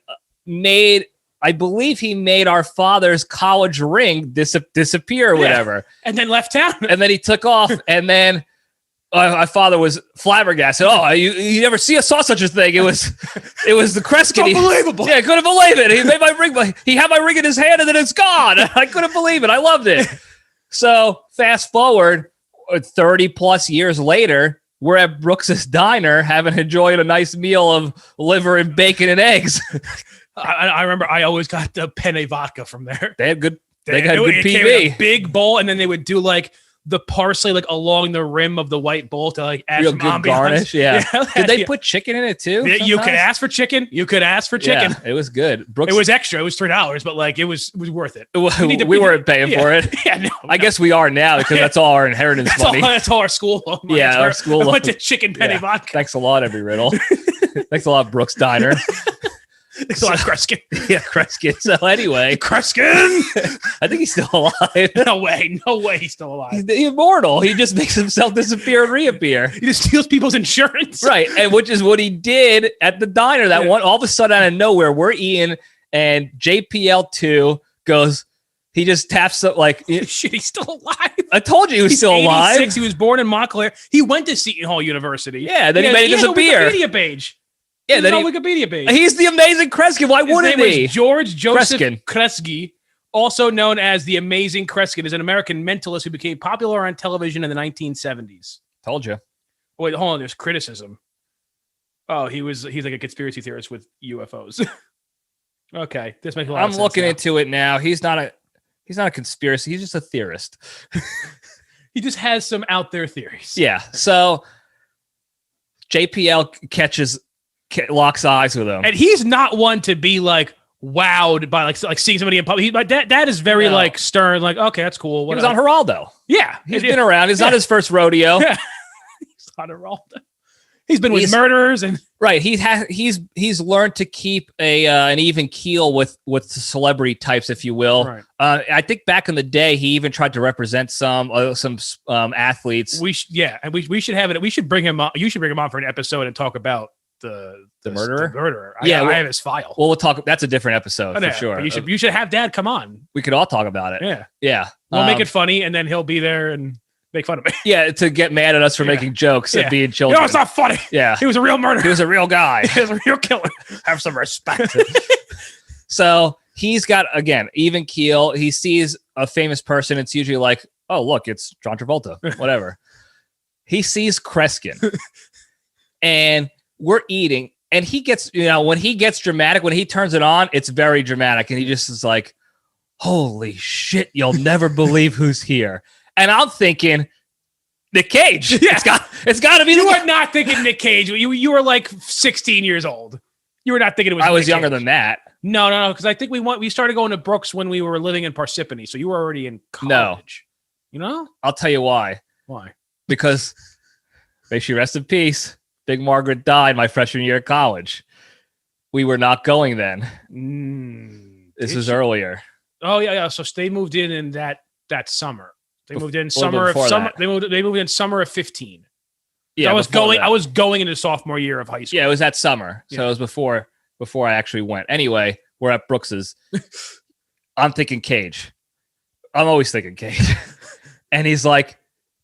I believe he made our father's college ring disappear or whatever. And then left town. And then he took off. And then My father was flabbergasted. Oh, you never saw such a thing. It was the Kreskin. It's unbelievable. I couldn't believe it. He made my ring. He had my ring in his hand, and then it's gone. I couldn't believe it. I loved it. So fast forward 30 plus years later, we're at Brooks's Diner having enjoyed a nice meal of liver and bacon and eggs. I remember I always got the penne vodka from there. They had good. They had good PB. Came in a big bowl, and then they would do like the parsley like along the rim of the white bowl to like add some good garnish. Yeah. Did they put chicken in it too? You could ask for chicken. Yeah, it was good. It was extra. It was $3, but like it was worth it. We weren't paying for it. Yeah, no. I guess we are now because that's all our inheritance money. That's all our school. Money. Yeah, our school. I went to chicken penne vodka. Thanks a lot, Every Riddle. Thanks a lot, Brooks Diner. Thanks a lot, Kreskin. Yeah, Kreskin. So anyway, Kreskin. I think he's still alive. No way he's still alive. He's immortal. He just makes himself disappear and reappear. He just steals people's insurance. Right, and which is what he did at the diner. That one, all of a sudden out of nowhere, we're eating, and JPL2 goes. He just taps up like shit. He's still alive. I told you he was still alive. He was born in Montclair. He went to Seton Hall University. Yeah, then he made it disappear. A Wikipedia page. Yeah, then Wikipedia page. He's the Amazing Kreskin. Why wouldn't he? George Joseph Kresge, also known as the Amazing Kreskin, is an American mentalist who became popular on television in the 1970s. Told you. Wait, hold on. There's criticism. Oh, he's like a conspiracy theorist with UFOs. Okay, this makes a lot of sense. I'm looking into it now. He's not a conspiracy. He's just a theorist. He just has some out there theories. Yeah. So JPL locks eyes with him, and he's not one to be like wowed by like seeing somebody in public. My dad is very like stern. Like, okay, that's cool. He was on Geraldo. Yeah, he's been around. It's not his first rodeo. Yeah. He's on Geraldo. He's been with murderers and right. He's learned to keep an even keel with celebrity types, if you will. Right. I think back in the day, he even tried to represent some athletes. We should have it. We should bring him on. You should bring him on for an episode and talk about the murderer. The murderer. I have his file. Well, we'll talk. That's a different episode for sure. You should have Dad come on. We could all talk about it. Yeah. We'll make it funny, and then he'll be there and make fun of me. Yeah, to get mad at us for making jokes and being children. No, it's not funny. Yeah. He was a real murderer. He was a real guy. He was a real killer. Have some respect. So he's got, again, even keel. He sees a famous person. It's usually like, oh, look, it's John Travolta, whatever. He sees Kreskin. And we're eating. And he gets, when he gets dramatic, when he turns it on, it's very dramatic. And he just is like, holy shit, you'll never believe who's here. And I'm thinking, Nick Cage. Yeah. It's got to be. You were not thinking Nick Cage. You were like 16 years old. You were not thinking it was. I was Nick younger Cage. than that. No, because I think we started going to Brooks when we were living in Parsippany, so you were already in college. No. I'll tell you why. Why? Because, may she rest in peace, Big Margaret died my freshman year of college. We were not going then. This was earlier. Oh yeah. So they moved in that summer. They moved in summer of summer. They moved in summer of 15. Yeah, so I was going into sophomore year of high school. Yeah, it was that summer. So it was before I actually went. Anyway, we're at Brooks's. I'm thinking Cage. I'm always thinking Cage. And he's like,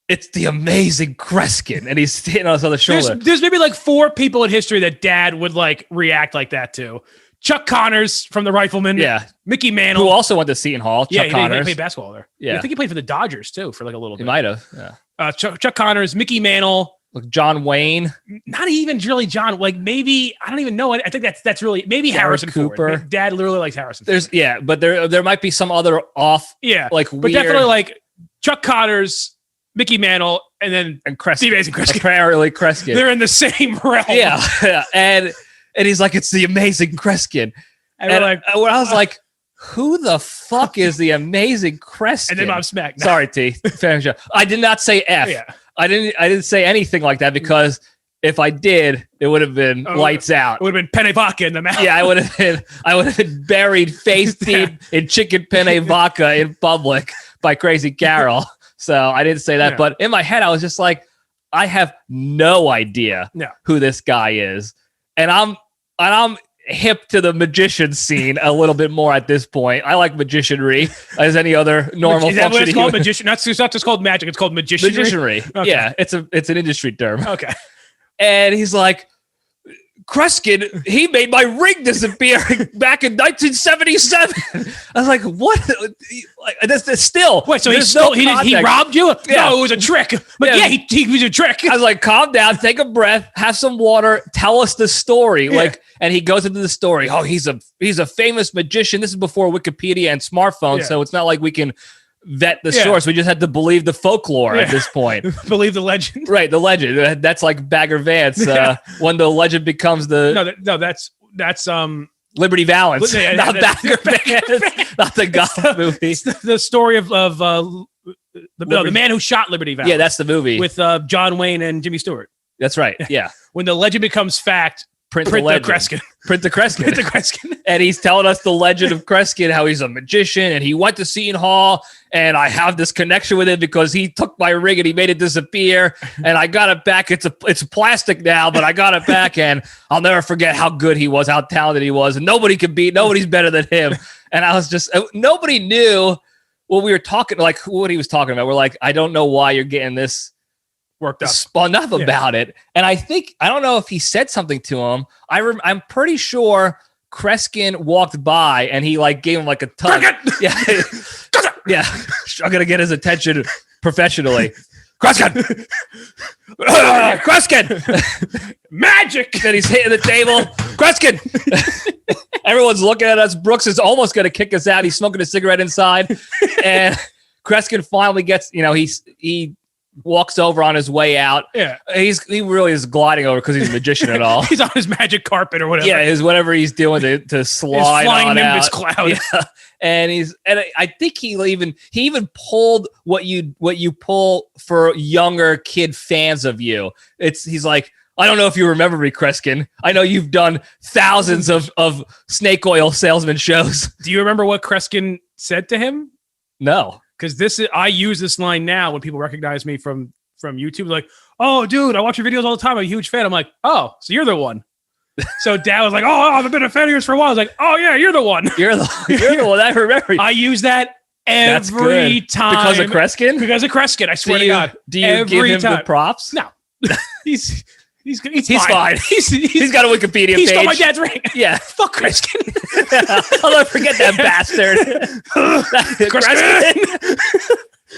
it's the Amazing Kreskin. And he's standing on his other shoulder. There's maybe like 4 people in history that Dad would like react like that to. Chuck Connors from the Rifleman. Yeah. Mickey Mantle. Who also went to Seton Hall. Chuck Connors. He played basketball there. Yeah. I think he played for the Dodgers too for like a little bit. He might have. Yeah. Chuck Connors, Mickey Mantle. Look, John Wayne. Not even really John. Like maybe, I don't even know. I think that's really, maybe Harrison Cooper. Ford. Dad literally likes Harrison Ford. But there might be some other off. Yeah. Like but weird. definitely like Chuck Connors, Mickey Mantle, and Kreskin. The Amazing Kreskin. Apparently Kreskin. They're in the same realm. Yeah. And he's like, it's the Amazing Kreskin. And I was like, who the fuck is the Amazing Kreskin? And then Mom smacked. Sorry, T. I did not say F. Yeah. I didn't say anything like that because if I did, it would have been lights out. It would have been penne vodka in the mouth. Yeah, I would have been buried face deep in chicken penne vodka in public by Crazy Carol. So I didn't say that, but in my head, I was just like, I have no idea who this guy is. And hip to the magician scene a little bit more at this point. I like magicianry as any other normal. Is that what it's called? Magician? It's not just called magic. It's called magicianry. Magicianry. Okay. Yeah, it's an industry term. Okay. And he's like, Kreskin, he made my ring disappear back in 1977. I was like, what? Like, that's still. Wait, so he robbed you? Yeah. No, it was a trick. But yeah, he was a trick. I was like, calm down, take a breath, have some water, tell us the story. Yeah. Like, and he goes into the story. Oh, he's a famous magician. This is before Wikipedia and smartphones, so it's not like we can vet the source. We just had to believe the folklore at this point. Believe the legend. Right, the legend. That's like Bagger Vance. When the legend becomes the that's Liberty Valance, not Bagger Vance, not the goth movie. It's the story of the man who shot Liberty Valance. Yeah, that's the movie with John Wayne and Jimmy Stewart. That's right. Yeah. When the legend becomes fact, print the Kreskin. Print the Kreskin. Print the Kreskin. And he's telling us the legend of Kreskin, how he's a magician and he went to Seton Hall and I have this connection with him because he took my ring and he made it disappear and I got it back. It's plastic now, but I got it back and I'll never forget how good he was, how talented he was. And nobody's better than him. And I was just, nobody knew what we were talking, like what he was talking about. We're like, I don't know why you're getting this worked up, spun up about it. And I don't know if he said something to him. I'm pretty sure Kreskin walked by and he like gave him like a tug. Yeah. Yeah. I'm going to get his attention professionally. Kreskin! Kreskin! Magic! And he's hitting the table. Kreskin! Everyone's looking at us. Brooks is almost going to kick us out. He's smoking a cigarette inside. And Kreskin finally gets, he walks over on his way out. Yeah. He really is gliding over because he's a magician and all. He's on his magic carpet or whatever. Yeah, his whatever he's doing to slide his flying on Nimbus out. Cloud. Yeah. And I think he even pulled what you pull for younger kid fans of you. He's like, I don't know if you remember me, Kreskin. I know you've done thousands of snake oil salesman shows. Do you remember what Kreskin said to him? No. Because I use this line now when people recognize me from YouTube. Like, oh, dude, I watch your videos all the time. I'm a huge fan. I'm like, oh, so you're the one. So Dad was like, oh, I've been a fan of yours for a while. I was like, oh, yeah, you're the one. You're the one. I remember. I use that every time. Because of Kreskin? Because of Kreskin. I swear to God. Do you give him the props? No. He's fine. He's got a Wikipedia page. He stole my dad's ring. Yeah. Fuck Kreskin. I'll never forget that bastard. Kreskin.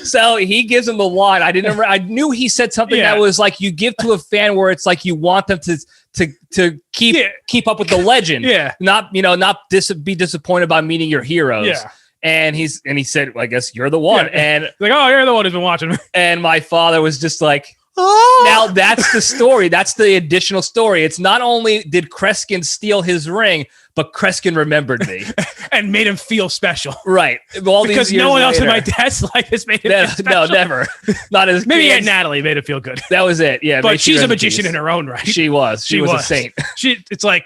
So he gives him the line. I knew he said something that was like you give to a fan where it's like you want them to keep up with the legend. Yeah. Not be disappointed by meeting your heroes. Yeah. And he said, well, I guess you're the one. Yeah. And like, oh, you're the one who's been watching me. And my father was just like, oh. Now that's the story. That's the additional story. It's not only did Kreskin steal his ring, but Kreskin remembered me and made him feel special. Right. Because no one else in my dad's life has made him feel special. No, never. Not as maybe Aunt Natalie made him feel good. That was it. Yeah. But she's a magician in her own right. She was. She was a saint. It's like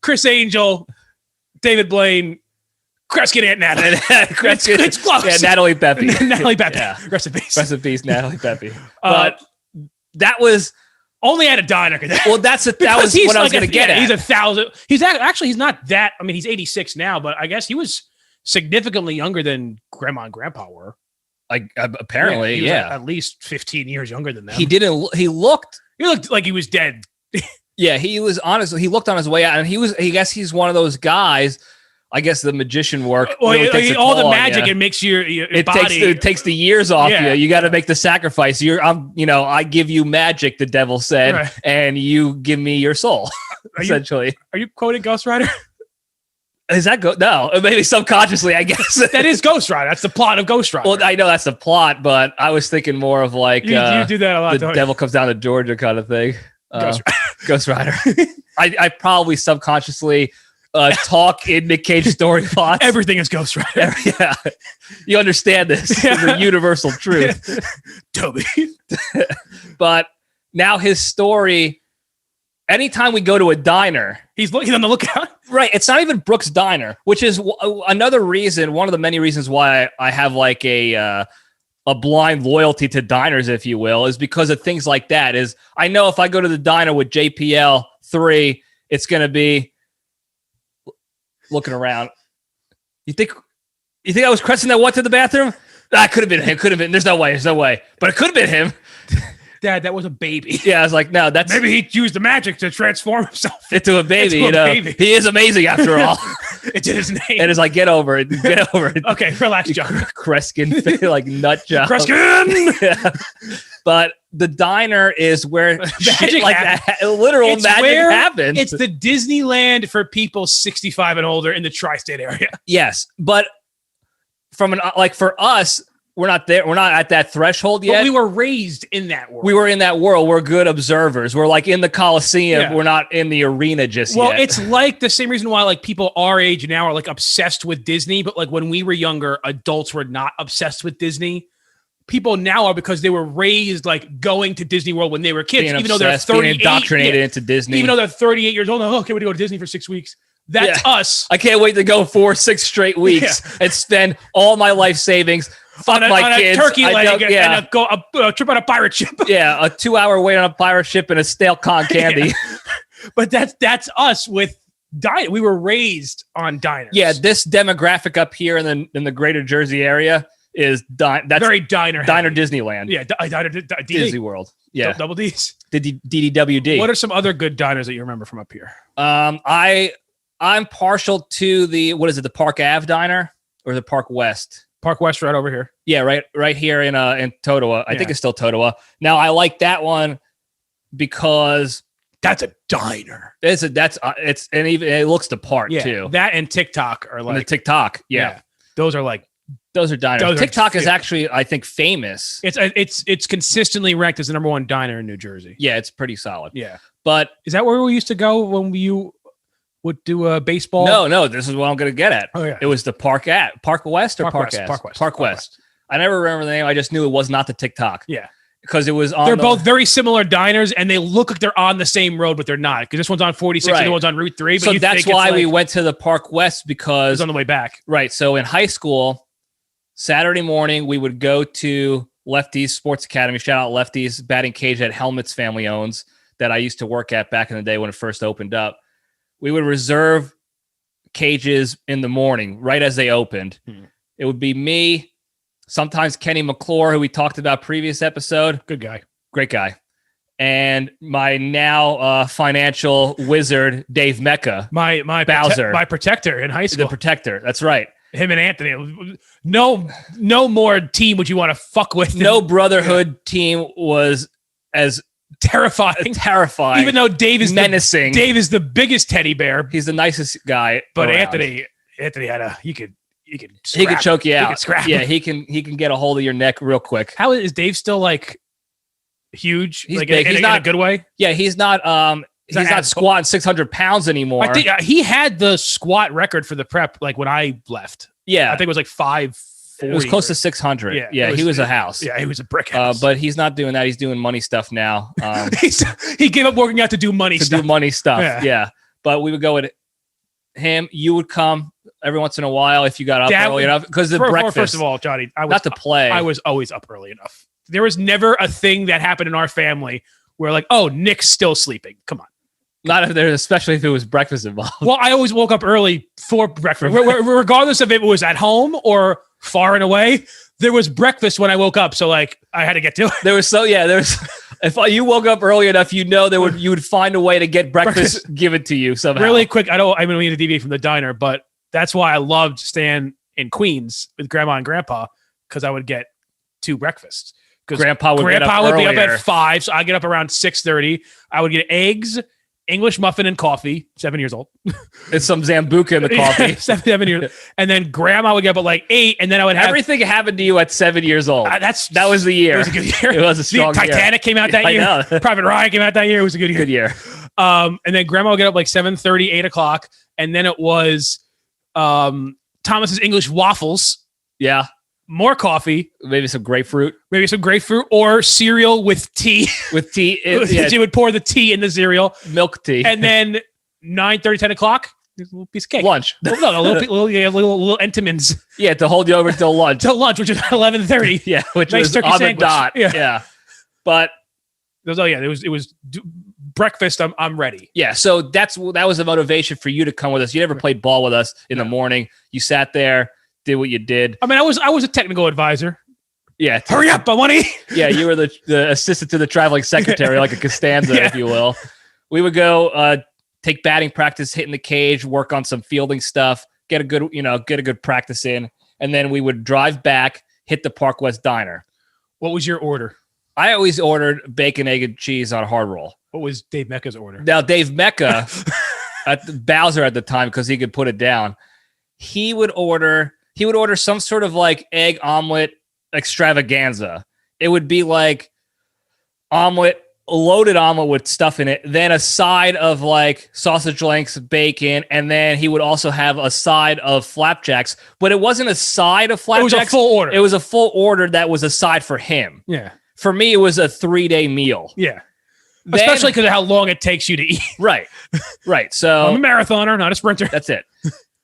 Chris Angel, David Blaine, Kreskin, Aunt Natalie. It's close. Yeah, Natalie Pepe. Natalie Pepe. Yeah. Rest in peace. Rest in peace, Natalie Pepe. But that was only at a diner. Well, that was what I was going to get at. He's 1,000. He's not that. I mean, he's 86 now, but I guess he was significantly younger than Grandma and Grandpa were. Like apparently, he was at least 15 years younger than them. He looked like he was dead. Yeah, he was honestly. He looked on his way out, and I guess he's one of those guys. I guess the magician work. Well, all the magic it makes your body. It takes the years off you. You got to make the sacrifice. I give you magic, the devil said, right. And you give me your soul. Essentially, are you quoting Ghost Rider? Is that no? Maybe subconsciously, I guess. That is Ghost Rider. That's the plot of Ghost Rider. Well, I know that's the plot, but I was thinking more of like you do that a lot. The devil comes down to Georgia kind of thing. Ghost Rider. I probably subconsciously. Talk in Nick Cage story plots. Everything is Ghost Rider. Yeah. You understand this. It's a universal truth. Toby. But now his story, anytime we go to a diner. He's on the lookout. Right. It's not even Brooks' Diner, which is another reason, one of the many reasons why I have like a blind loyalty to diners, if you will, is because of things like that. Is I know if I go to the diner with JPL 3, it's going to be looking around. You think I was Kreskin that went to the bathroom? That could have been him. Could have been. There's no way. But it could have been him. Dad, that was a baby. Yeah, I was like, no, that's maybe he used the magic to transform himself into a baby. Baby. He is amazing after all. It's in his name. And it's like, get over it. Okay, relax, John. Kreskin, like nut job. Kreskin. Yeah. But the diner is where magic like that, literal magic happens. It's the Disneyland for people 65 and older in the tri-state area. Yes, but for us. We're not there. We're not at that threshold yet. But we were raised in that world. We were in that world. We're good observers. We're like in the Coliseum. Yeah. We're not in the arena just yet. Well, it's like the same reason why like people our age now are like obsessed with Disney. But like when we were younger, adults were not obsessed with Disney. People now are because they were raised like going to Disney World when they were kids. Being even though they're 38, being indoctrinated into Disney. Even though they're 38 years old. Oh, okay, we go to Disney for 6 weeks. That's us. I can't wait to go 6 straight weeks and spend all my life savings. Fuck on my kids. A turkey leg and a trip on a pirate ship. Yeah, a 2-hour wait on a pirate ship and a stale con candy. Yeah. But that's us with diner. We were raised on diners. Yeah, this demographic up here in the greater Jersey area is that's very diner Disneyland. Yeah, diner Disney World. Yeah, double D's. The DDWD. What are some other good diners that you remember from up here? I'm partial to the Park Ave diner or the Park West. Park West right over here. Yeah, right here in Totowa. I think it's still Totowa. Now I like that one because that's a diner. And even it looks the part too. That and TikTok are like the TikTok. Yeah. Those are diners. TikTok is actually, I think, famous. It's consistently ranked as the number 1 diner in New Jersey. Yeah, it's pretty solid. Yeah. But is that where we used to go when you would do a baseball? No, this is what I'm going to get at. Oh, yeah. It was the Park West or Park West? Park West. I never remember the name. I just knew it was not the TikTok. Yeah. Because it was on They're both very similar diners, and they look like they're on the same road, but they're not. Because this one's on 46 and the one's on Route 3. But so that's why we went to the Park West because... It's on the way back. Right. So in high school, Saturday morning, we would go to Lefty's Sports Academy. Shout out Lefty's batting cage that Helmet's family owns that I used to work at back in the day when it first opened up. We would reserve cages in the morning, right as they opened. It would be me, sometimes Kenny McClure, who we talked about previous episode. Good guy. Great guy. And my now financial wizard, Dave Mecca. My Bowser. My protector in high school. The protector. That's right. Him and Anthony. No more team would you want to fuck with. No brotherhood team was as terrifying. Even though Dave is menacing. Dave is the biggest teddy bear. He's the nicest guy. But around. Anthony had he could choke you out. He could scrap. Yeah, he can get a hold of your neck real quick. How is Dave still like huge? He's like big. In a good way? Yeah, he's not not squatting 600 pounds anymore. I think he had the squat record for the prep like when I left. Yeah. I think it was like 540. It was close to 600. Yeah, he was a house. Yeah, he was a brick house. But he's not doing that. He's doing money stuff now. He gave up working out to do money stuff. Yeah. But we would go with him. You would come every once in a while if you got up early enough. Because the breakfast. First of all, Johnny, I was always up early enough. There was never a thing that happened in our family where like, oh, Nick's still sleeping. Come on. Not if there, especially if it was breakfast involved. Well, I always woke up early for breakfast, regardless of if it was at home or far and away. There was breakfast when I woke up, so like I had to get to it. There was. If you woke up early enough, you would find a way to get breakfast given to you somehow. Really quick, I don't mean to deviate from the diner, but that's why I loved staying in Queens with Grandma and Grandpa because I would get 2 breakfasts. Because Grandpa would be up at 5, so I get up around 6:30. I would get eggs, English muffin, and coffee. 7 years old. It's some Zambuca in the coffee. 7 years. And then Grandma would get up at like 8, and then I would have everything happened to you at 7 years old. That was the year. It was a good year. It was a strong year. Titanic came out that year. I know. Private Ryan came out that year. It was a good year. Good year. And then Grandma would get up like 7:30, 8 o'clock, and then it was Thomas's English waffles. Yeah. More coffee, maybe some grapefruit, or cereal with tea. With tea, She would pour the tea in the cereal, milk tea, and then 9:30, 10 o'clock, a little piece of cake, lunch. Well, no, little Entenmann's. Yeah, to hold you over till lunch. Which is 11:30. Yeah, which nice was on sandwich. the dot. Yeah. But it was breakfast, I'm ready. Yeah, so that was the motivation for you to come with us. You never played ball with us in the morning. You sat there, did what you did. I mean, I was a technical advisor. Yeah. Hurry up, I want to eat. Yeah, you were the assistant to the traveling secretary, like a Costanza, if you will. We would go take batting practice, hit in the cage, work on some fielding stuff, get a good practice in, and then we would drive back, hit the Park West Diner. What was your order? I always ordered bacon, egg, and cheese on a hard roll. What was Dave Mecca's order? Now, Dave Mecca, Bowser at the time, because he could put it down, he would order some sort of like egg omelet extravaganza. It would be like loaded omelet with stuff in it, then a side of like sausage links, bacon, and then he would also have a side of flapjacks. But it wasn't a side of flapjacks. It was a full order. It was a full order that was a side for him. Yeah. For me, it was a 3-day meal. Yeah. Especially because of how long it takes you to eat. Right. So I'm a marathoner, not a sprinter. That's it.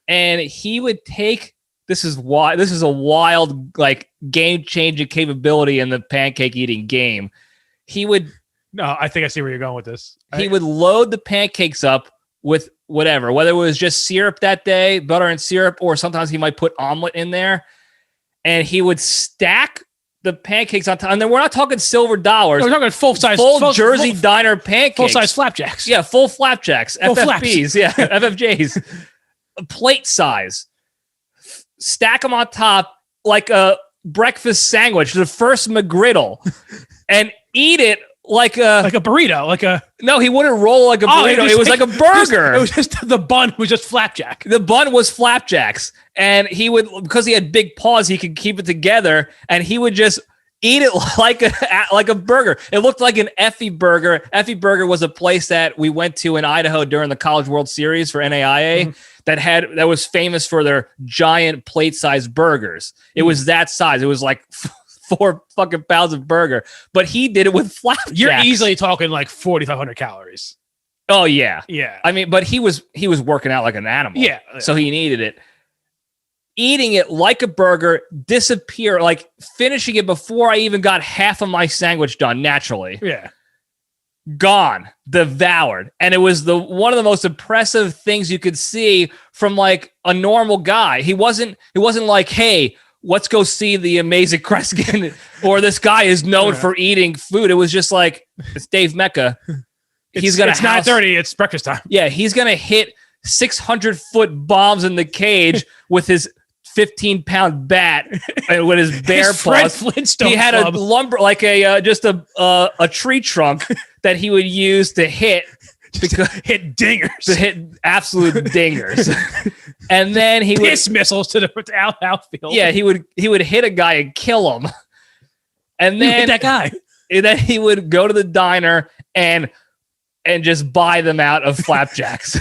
And he would take, this is a wild, like, game-changing capability in the pancake eating game. No, I think I see where you're going with this. He would load the pancakes up with whatever, whether it was just syrup that day, butter and syrup, or sometimes he might put omelet in there. And he would stack the pancakes on top. And then we're not talking silver dollars. No, we're talking full Jersey Diner pancakes. Full-size flapjacks. Yeah, full flapjacks. Full FFBs. Yeah, FFJs. Plate size. Stack them on top like a breakfast sandwich, the first McGriddle, and eat it like a burrito. No, he wouldn't roll like a burrito. It was like a burger. It was just the bun was just flapjack. The bun was flapjacks, and he would, because he had big paws, he could keep it together, and he would just eat it like a burger. It looked like an Effie Burger. Effie Burger was a place that we went to in Idaho during the College World Series for NAIA that was famous for their giant plate-sized burgers. It was that size. It was like 4 fucking pounds of burger, but he did it with flapjacks. You're easily talking like 4,500 calories. Oh yeah. Yeah. I mean, but he was working out like an animal. Yeah. So he needed it. Eating it like a burger, finishing it before I even got half of my sandwich done naturally. Yeah. Gone, devoured. And it was one of the most impressive things you could see from like a normal guy. It wasn't like, hey, let's go see the Amazing Kreskin, or this guy is known for eating food. It was just like, it's Dave Mecca. It's 9:30. It's breakfast time. Yeah, he's gonna hit 600-foot bombs in the cage with his 15-pound bat and with his bare paws. Flintstone he had club. a lumber, like a tree trunk that he would use to hit. Hit dingers. To hit absolute dingers. And then he would missiles to the outfield. Yeah, he would hit a guy and kill him. And then hit that guy. And then he would go to the diner and just buy them out of flapjacks.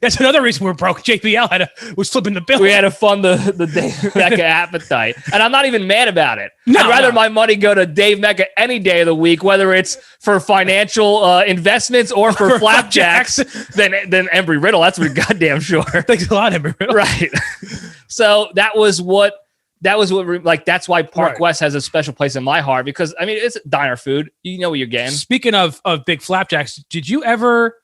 That's another reason we're broke. JPL was flipping the bill. We had to fund the Dave Mecca appetite. And I'm not even mad about it. I'd rather my money go to Dave Mecca any day of the week, whether it's for financial investments or for flapjacks than Embry Riddle. That's for goddamn sure. Thanks a lot, Embry Riddle. Right. So that's why Park West has a special place in my heart, because I mean, it's diner food. You know what you're getting. Speaking of big flapjacks, did you ever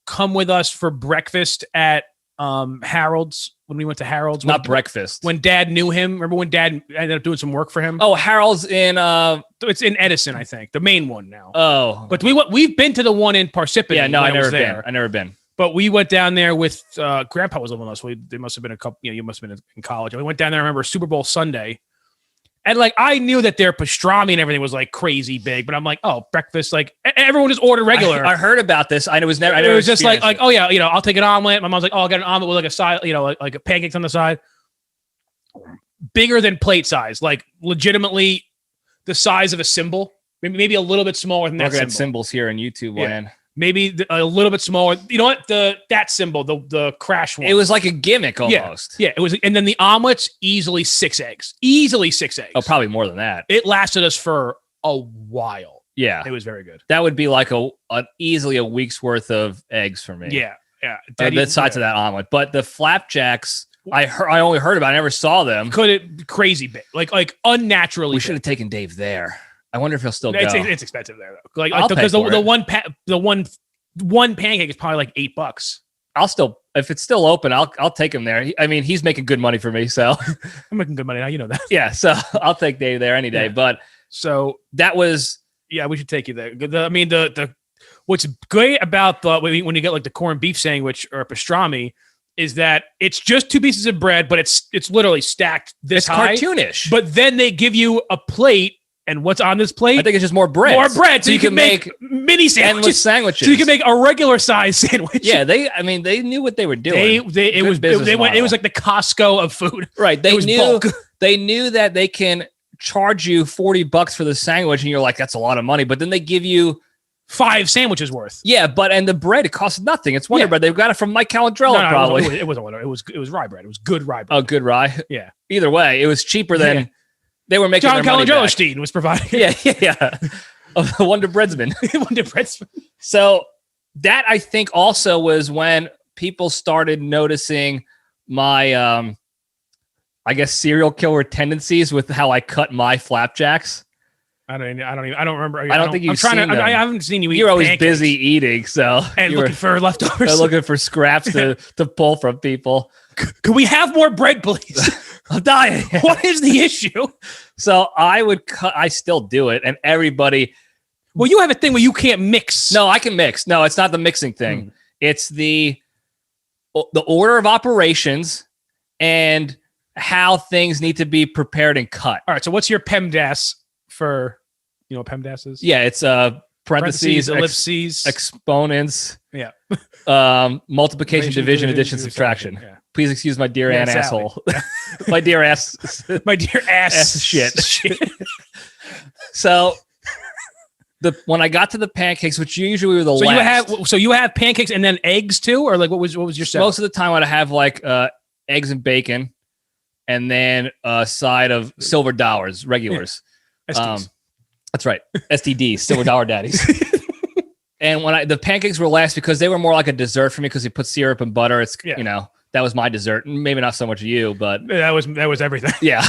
come with us for breakfast at Harold's when we went to Harold's? Not breakfast. When Dad knew him. Remember when Dad ended up doing some work for him? Oh, Harold's in it's in Edison, I think. The main one now. Oh. But we've been to the one in Parsippany. Yeah, no, I never been. But we went down there with Grandpa was living with us. They must have been a couple. You must have been in college. And we went down there. I remember Super Bowl Sunday, and like I knew that their pastrami and everything was like crazy big. But I'm like, oh, breakfast, like everyone just ordered regular. I heard about this. It was just like oh yeah, I'll take an omelet. My mom's like, oh, I'll get an omelet with like a side, like a pancakes on the side, bigger than plate size, like legitimately the size of a cymbal, maybe a little bit smaller than that. Look at symbols here in YouTube land. Maybe a little bit smaller. You know what? That symbol, the crash one. It was like a gimmick almost. Yeah, it was. And then the omelets, easily 6 eggs. Easily 6 eggs. Oh, probably more than that. It lasted us for a while. Yeah. It was very good. That would be like easily a week's worth of eggs for me. Yeah. The sides of that omelet. But the flapjacks, I only heard about it. I never saw them. Crazy big. Like unnaturally We should have taken Dave there. I wonder if he'll still go. It's expensive there though. Because the one pancake is probably like $8. I'll still, if it's still open, I'll take him there. He's making good money for me, so I'm making good money now. You know that. Yeah, so I'll take Dave there any day. Yeah. But so that was, we should take you there. The what's great about when you get like the corned beef sandwich or pastrami is that it's just 2 pieces of bread, but it's literally stacked this high. It's cartoonish. But then they give you a plate. And what's on this plate? I think it's just more bread. More bread, so you can make mini sandwiches. So you can make a regular size sandwich. Yeah, they knew what they were doing. It was like the Costco of food. Right. They knew that they can charge you $40 for the sandwich, and you're like, that's a lot of money. But then they give you 5 sandwiches worth. Yeah, and the bread, it costs nothing. It's Wonder Bread. They've got it from Mike Calandrella, probably. It wasn't Wonder. It was rye bread. It was good rye bread. Oh, good rye. Yeah. Either way, it was cheaper than. Yeah. They were making John Calandrella was providing. Yeah. Wonder Breadsman. Wonder Breadsman. So that I think also was when people started noticing my, I guess, serial killer tendencies with how I cut my flapjacks. I don't remember. I don't think you've seen them. I haven't seen you eat. You're always pancakes. busy eating, so and looking for leftovers. Looking for scraps to pull from people. Could we have more bread, please? I'm dying. What is the issue? So I would cut. I still do it, and everybody. Well, you have a thing where you can't mix. No, I can mix. No, it's not the mixing thing. It's the order of operations and how things need to be prepared and cut. All right. So what's your PEMDAS for? You know what PEMDAS is? Yeah, it's parentheses, ellipses, exponents. Yeah. Multiplication, division, addition, subtraction. Yeah. Please excuse my dear Aunt asshole. Yeah. My dear ass. My dear ass shit. So when I got to the pancakes, which usually were the last. So you have pancakes and then eggs too, or like what was your set? Most of the time I'd have like eggs and bacon, and then a side of silver dollars, regulars. STDs. That's right, STDs, silver dollar daddies. And when the pancakes were last because they were more like a dessert for me because you put syrup and butter. It's that was my dessert. Maybe not so much you, but that was everything. Yeah.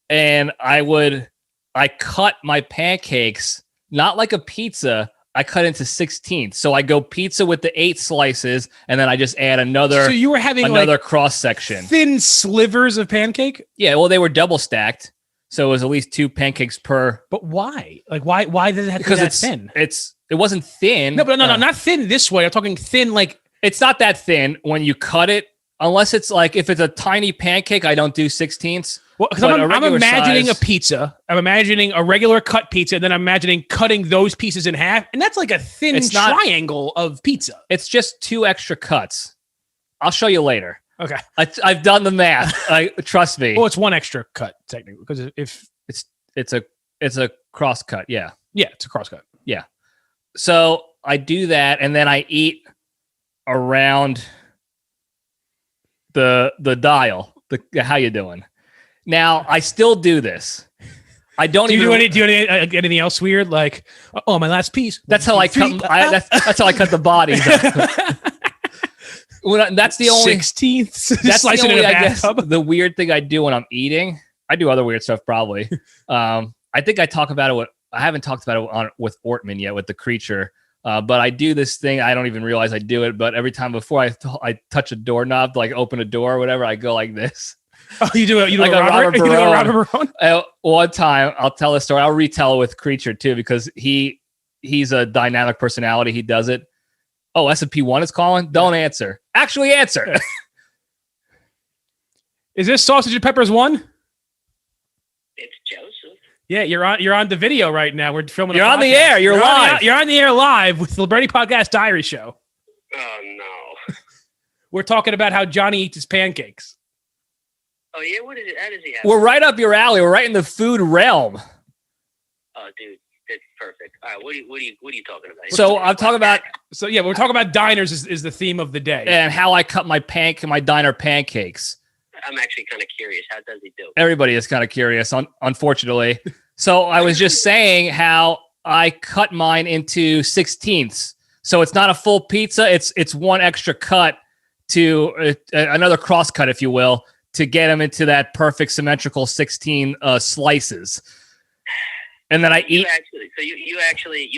And I cut my pancakes not like a pizza. I cut into 16ths. So I go pizza with the 8 slices, and then I just add another. So you were having another cross section, thin slivers of pancake. Yeah, well, they were double stacked, so it was at least 2 pancakes per. But why? Like why did it have to be that thin? It wasn't thin. No, not thin this way. I'm talking thin like. It's not that thin when you cut it, unless it's like if it's a tiny pancake, I don't do 16ths. Well, because I'm imagining a pizza. I'm imagining a regular cut pizza, and then I'm imagining cutting those pieces in half, and that's like a thin triangle of pizza. It's just 2 extra cuts. I'll show you later. Okay, I've done the math. Trust me. Well, it's 1 extra cut technically because if it's a cross cut. Yeah, it's a cross cut. Yeah. So I do that, and then I eat around the dial. How you doing? Now I still do this. I don't even. Do anything else weird? Like, my last piece. That's how I cut. That's how I cut the bodies. That's the only 16th. That's the only, I guess, the weird thing I do when I'm eating. I do other weird stuff probably. I think I talk about it. I haven't talked about it with Ortman yet with the creature. But I do this thing. I don't even realize I do it. But every time before I touch a doorknob, like open a door or whatever, I go like this. Oh, you do it like a Robert Barone. One time, I'll tell a story. I'll retell it with Creature too because he's a dynamic personality. He does it. Oh, S&P1 is calling. Don't answer. Actually, answer. Is this Sausage and Peppers 1? It's Joseph. Yeah, you're on the video right now. We're filming. You're on the air. You're live. You're on the air live with the Libretti Podcast Diary Show. Oh no. We're talking about how Johnny eats his pancakes. Oh yeah, what is it? How does he have? We're right up your alley. We're right in the food realm. Oh, dude, that's perfect. All right, what are you talking about? So I'm talking about. So yeah, we're talking about diners is the theme of the day, and how I cut my diner pancakes. I'm actually kind of curious. How does he do? Everybody is kind of curious, unfortunately. So I was just saying how I cut mine into 16ths. So it's not a full pizza. It's 1 extra cut to another cross cut, if you will, to get them into that perfect symmetrical 16 slices. and then I eat. You actually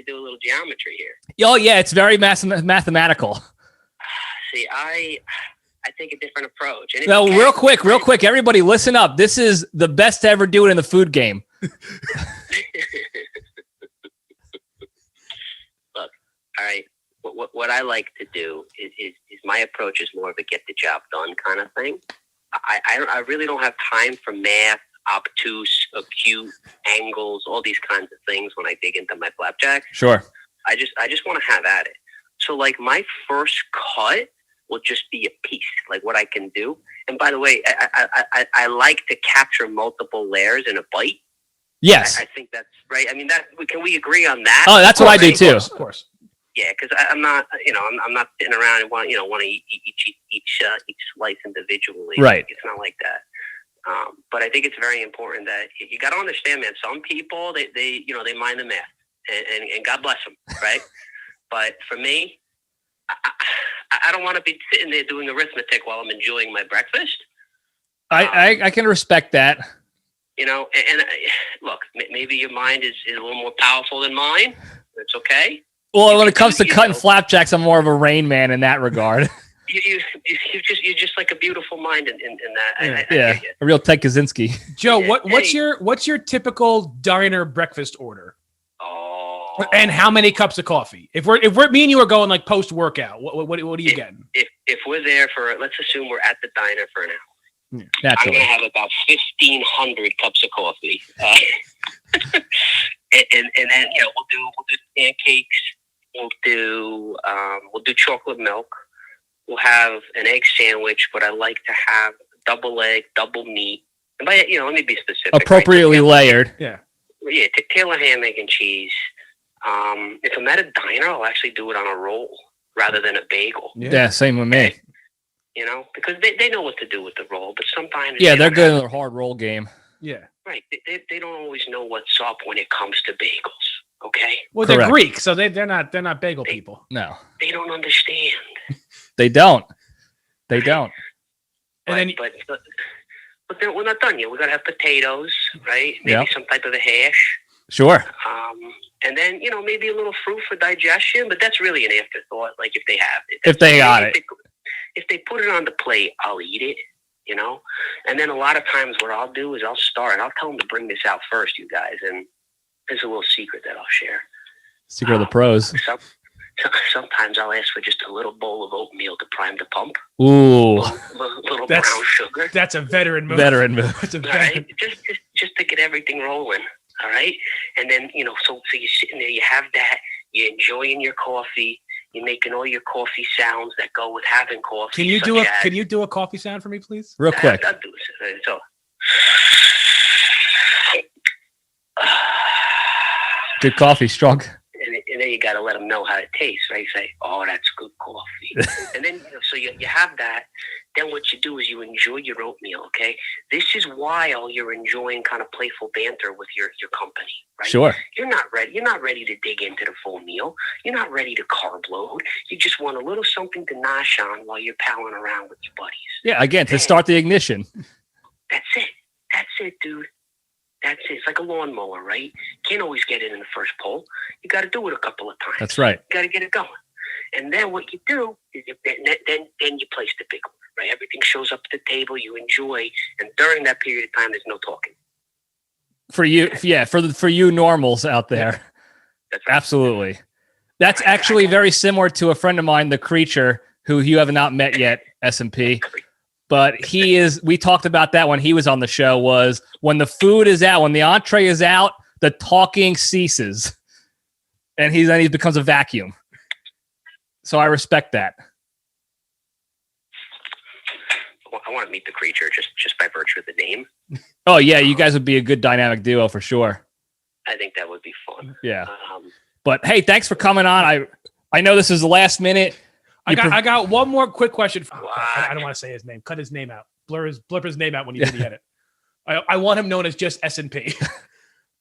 do a little geometry here. Oh yeah, it's very mathematical. See, I take a different approach. And No, real quick, everybody listen up. This is the best to ever do it in the food game. Look, all right. What I like to do is my approach is more of a get the job done kind of thing. I really don't have time for math, obtuse, acute angles, all these kinds of things when I dig into my flapjack. Sure. I just want to have at it. So like my first cut will just be a piece, like what I can do. And by the way, I like to capture multiple layers in a bite. Yes. I think that's right. I mean, can we agree on that? Oh, that's what I do too. Of course. Yeah, because I'm not, I'm not sitting around and want to eat each slice individually. Right. It's not like that. But I think it's very important that you got to understand, man. Some people they mind the math, and God bless them, right? But for me, I don't want to be sitting there doing arithmetic while I'm enjoying my breakfast. I can respect that. And look, maybe your mind is a little more powerful than mine. It's okay. Well, when it comes to cutting flapjacks, I'm more of a Rain Man in that regard. You're just like a beautiful mind in that. Yeah, a real Ted Kaczynski. Joe, what's your typical diner breakfast order? Oh. And how many cups of coffee? If we're me and you are going like post workout, what are you getting? If we're there let's assume we're at the diner for an hour. Naturally. I'm gonna have about 1,500 cups of coffee, and then we'll do pancakes. We'll do chocolate milk. We'll have an egg sandwich, but I like to have double egg, double meat. And by let me be specific. Appropriately layered. Yeah. Yeah, Taylor ham, egg, and cheese. If I'm at a diner, I'll actually do it on a roll rather than a bagel. Yeah, same with me. Because they know what to do with the roll, but sometimes they're good in their hard roll game. Yeah. Right. They don't always know what's up when it comes to bagels. Okay. Well, they're Greek, so they're not bagel people. No. They don't understand. They don't. And but then we're not done yet. We gotta have potatoes, right? Maybe some type of a hash. Sure. And then maybe a little fruit for digestion, but that's really an afterthought. Like if they have it, if they got it. If they put it on the plate, I'll eat it. And then a lot of times what I'll do is I'll start and I'll tell them to bring this out first, you guys. And there's a little secret that I'll share. Secret of the pros. Sometimes I'll ask for just a little bowl of oatmeal to prime the pump. Ooh. Little brown sugar. That's a veteran move. That's a veteran. Right? Just to get everything rolling. All right. And then, so you're sitting there, you have that, you're enjoying your coffee, you're making all your coffee sounds that go with having coffee. Can you do a coffee sound for me, please? Real quick. I'll do it. So. Good coffee, strong. And then you got to let them know how it tastes, right? You say, oh, that's good coffee. And then, so you have that. Then what you do is you enjoy your oatmeal, okay? This is while you're enjoying kind of playful banter with your company, right? Sure. You're not ready to dig into the full meal. You're not ready to carb load. You just want a little something to nosh on while you're palling around with your buddies. Yeah, again, to start the ignition. That's it, dude. That's it. It's like a lawnmower, right? Can't always get it in the first pull. You got to do it a couple of times. That's right. You got to get it going. And then what you do is then you place the big order, right? Everything shows up at the table. You enjoy. And during that period of time, there's no talking. For you, yeah, for you normals out there. That's right. Absolutely. That's actually very similar to a friend of mine, the Creature, who you have not met yet, S&P. But we talked about that when he was on the show, was when the food is out, when the entree is out, the talking ceases. And he becomes a vacuum. So I respect that. I want to meet the Creature just by virtue of the name. Oh, yeah, you guys would be a good dynamic duo for sure. I think that would be fun. Yeah. But hey, thanks for coming on. I know this is the last minute. I got one more quick question. I don't want to say his name. Cut his name out. Blur his name out when you do the edit. I want him known as just S&P.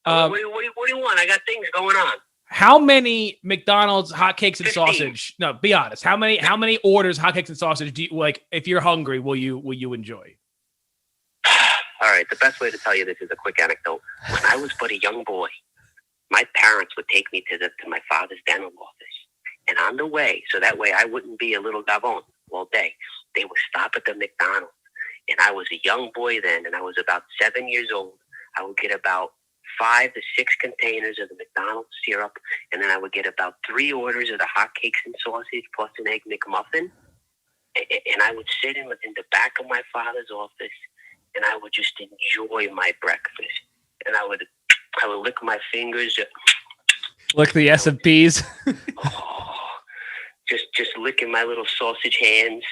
What do you want? I got things going on. How many McDonald's hotcakes and 15. sausage? No, be honest. How many orders hotcakes and sausage do you like? If you're hungry, will you enjoy? All right, the best way to tell you this is a quick anecdote. When I was but a young boy, my parents would take me to my father's dental office. And on the way, so that way I wouldn't be a little gabon all day, they would stop at the McDonald's. And I was a young boy then, and I was about 7 years old. I would get about 5 to 6 containers of the McDonald's syrup, and then I would get about 3 orders of the hotcakes and sausage plus an egg McMuffin. And I would sit in the back of my father's office, and I would just enjoy my breakfast. And I would lick my fingers. Lick the S&Ps. Just licking my little sausage hands.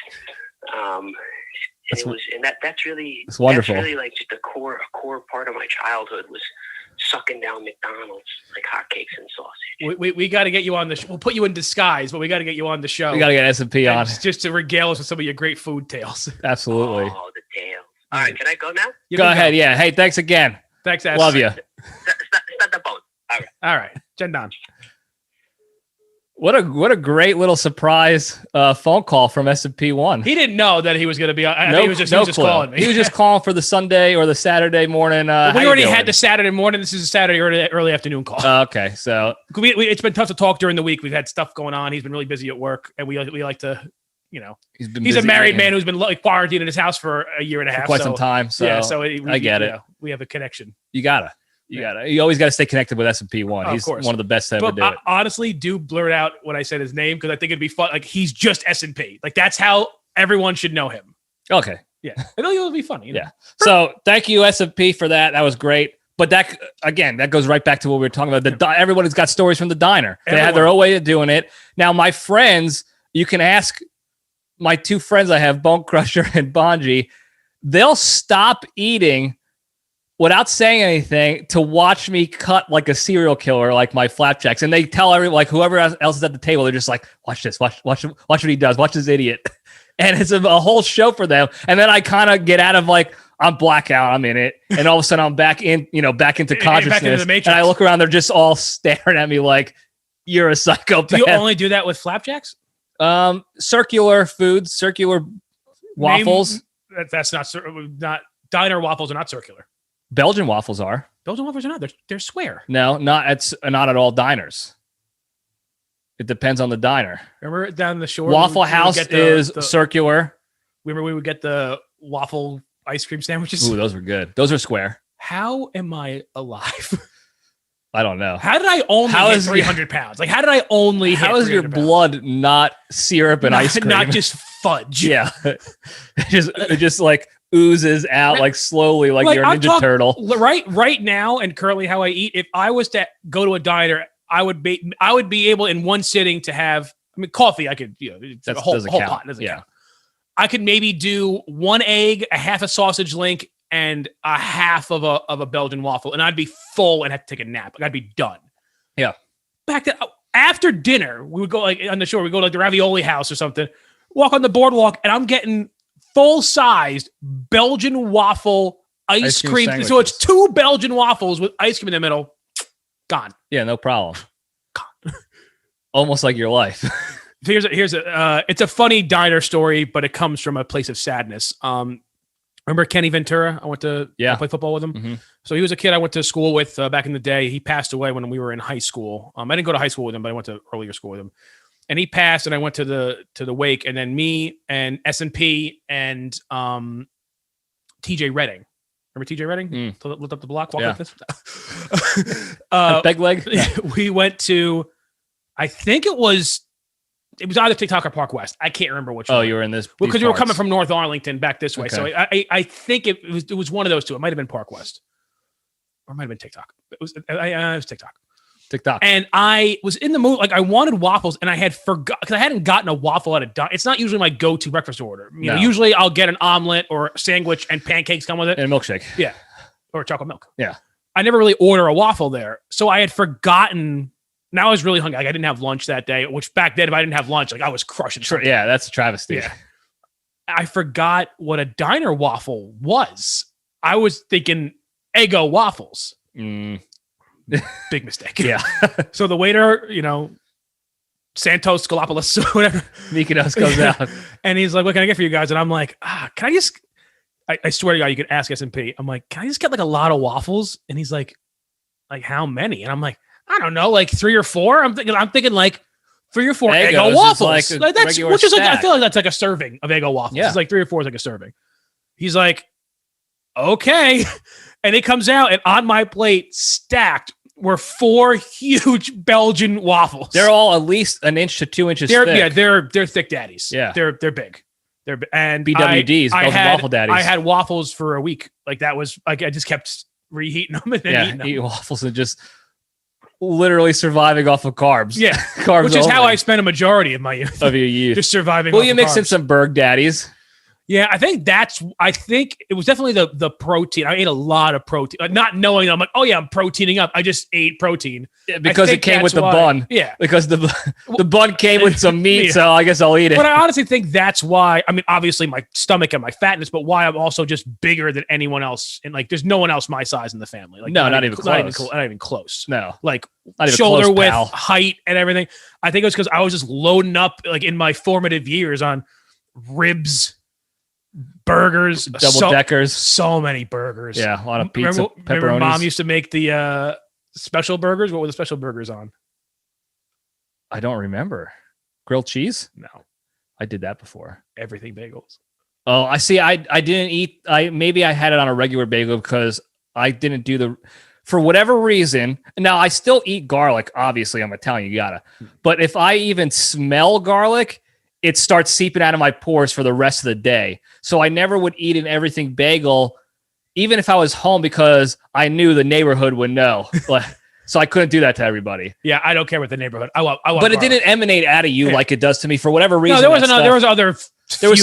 That's really, it's wonderful. That's really like just a core part of my childhood was sucking down McDonald's like hotcakes and sausage. We got to get you on the show. We'll put you in disguise, but we got to get you on the show. We got to get S&P on just to regale us with some of your great food tales. Absolutely. Oh, the tales. All right, can I go now? Go ahead. Yeah. Hey, thanks again. Thanks, Ash. Love you. Start the boat. All right. Jen Don. What a great little surprise phone call from S&P1. He didn't know that he was going to be on. He was just calling me. He was just calling for the Sunday or the Saturday morning. We already had the Saturday morning. This is a Saturday early afternoon call. Okay, so it's been tough to talk during the week. We've had stuff going on. He's been really busy at work, and we like to, he's a married man who's been quarantined in his house for a year and a half, for quite some time. So yeah, I get it. We have a connection. You always got to stay connected with S&P1. He's one of the best to ever do it. Honestly, do blurt out when I said his name because I think it'd be fun. Like he's just S&P. Like that's how everyone should know him. Okay. Yeah. I think it'll be funny. Yeah. So thank you, S&P, for that. That was great. But that goes right back to what we were talking about. Everyone has got stories from the diner. They have their own way of doing it. Now, my friends, you can ask my 2 friends I have, Bone Crusher and Bonji. They'll stop eating without saying anything to watch me cut like a serial killer, like my flapjacks. And they tell everyone, like whoever else is at the table, they're just like, watch this, watch what he does, watch this idiot. And it's a whole show for them. And then I kind of get out of like, I'm blackout, I'm in it. And all of a sudden I'm back into consciousness. Back into the Matrix. And I look around, they're just all staring at me like, you're a psychopath. Do you only do that with flapjacks? Circular foods, circular waffles. That's not diner waffles are not circular. Belgian waffles are. Belgian waffles are not. They're square. No, not at all diners. It depends on the diner. Remember down the shore? Waffle House is circular. Remember we would get the waffle ice cream sandwiches? Ooh, those were good. Those are square. How am I alive? I don't know. How did I only hit 300 pounds? Like, how did I only hit 300 pounds? How is your blood not syrup and ice cream? Not just fudge. Yeah. it just like oozes out like slowly, like you're a Ninja Turtle. Right now, and currently how I eat, if I was to go to a diner, I would be able in one sitting to have, coffee, I could, it's a whole pot. Doesn't count. I could maybe do 1 egg, a half a sausage link, and a half of a Belgian waffle, and I'd be full and have to take a nap. Like, I'd be done. Yeah. After dinner, we would go like on the shore. We go to like the ravioli house or something. Walk on the boardwalk, and I'm getting full-sized Belgian waffle ice cream. Sandwiches. So it's 2 Belgian waffles with ice cream in the middle. Gone. Yeah, no problem. Gone. Almost like your life. Here's it's a funny diner story, but it comes from a place of sadness. Remember Kenny Ventura? I went to play football with him. Mm-hmm. So he was a kid I went to school with back in the day. He passed away when we were in high school. I didn't go to high school with him, but I went to earlier school with him. And he passed, and I went to the wake, and then me and S&P and TJ Redding. Remember TJ Redding? Lift up the block, walk like this. Beg leg. Yeah. We went to, I think it was either TikTok or Park West. I can't remember which one. Oh, you were in this because we were coming from North Arlington back this way. Okay. So I think it was one of those 2. It might have been Park West, or it might have been TikTok. It was TikTok. And I was in the mood, like I wanted waffles, and I had forgot because I hadn't gotten a waffle at a diner. It's not usually my go-to breakfast order. You know, usually I'll get an omelet or a sandwich, and pancakes come with it, and a milkshake. Yeah, or chocolate milk. Yeah, I never really order a waffle there, so I had forgotten. Now I was really hungry. Like I didn't have lunch that day, which back then, if I didn't have lunch, like I was crushing. Sure, yeah, that's a travesty. Yeah, I forgot what a diner waffle was. I was thinking Eggo waffles. Big mistake. Yeah. So the waiter, Santos Galapagos or whatever. Mykonos comes out. And he's like, what can I get for you guys? And I'm like, can I just, I swear to God, you could ask S&P. I'm like, can I just get like a lot of waffles? And he's like how many? And I'm like, I don't know, like 3 or 4. I'm thinking like 3 or 4 Eggo waffles. Like that's which is like I feel like that's like a serving of Eggo waffles. It's like 3 or 4 is like a serving. He's like, okay. And it comes out, and on my plate, stacked, were 4 huge Belgian waffles. They're all at least an inch to 2 inches thick. Yeah, they're thick daddies. Yeah. They're big. And BWDs, waffle daddies. I had waffles for a week. Like that was like I just kept reheating them and then eating them. Eat waffles and just literally surviving off of carbs. Yeah. Carbs which is how I spent a majority of my youth. Of your youth. Just surviving. Well, you mix in some Berg daddies. Yeah, I think it was definitely the protein. I ate a lot of protein, not knowing I'm like, oh yeah, I'm proteining up. I just ate protein. Yeah, because it came with the bun. Yeah. Because the bun came with some meat, so I guess I'll eat it. But I honestly think that's why, I mean, obviously my stomach and my fatness, but why I'm also just bigger than anyone else. And like, there's no one else my size in the family. Like, not even close. Not even close. No. Like not even shoulder close, width, pal. height, and everything. I think it was because I was just loading up like in my formative years on ribs, burgers, double deckers, so many burgers. Yeah, a lot of pizza. Remember Mom used to make the special burgers. What were the special burgers on? I don't remember. Grilled cheese? No, I did that before. Everything bagels. Oh, I see. I didn't eat. Maybe I had it on a regular bagel because I didn't do for whatever reason. Now I still eat garlic. Obviously, I'm Italian. You gotta. But if I even smell garlic, it starts seeping out of my pores for the rest of the day. So I never would eat an everything bagel, even if I was home, because I knew the neighborhood would know. So I couldn't do that to everybody. Yeah, I don't care what the neighborhood. I want. But garlic. It didn't emanate out of you like it does to me for whatever reason. No, there was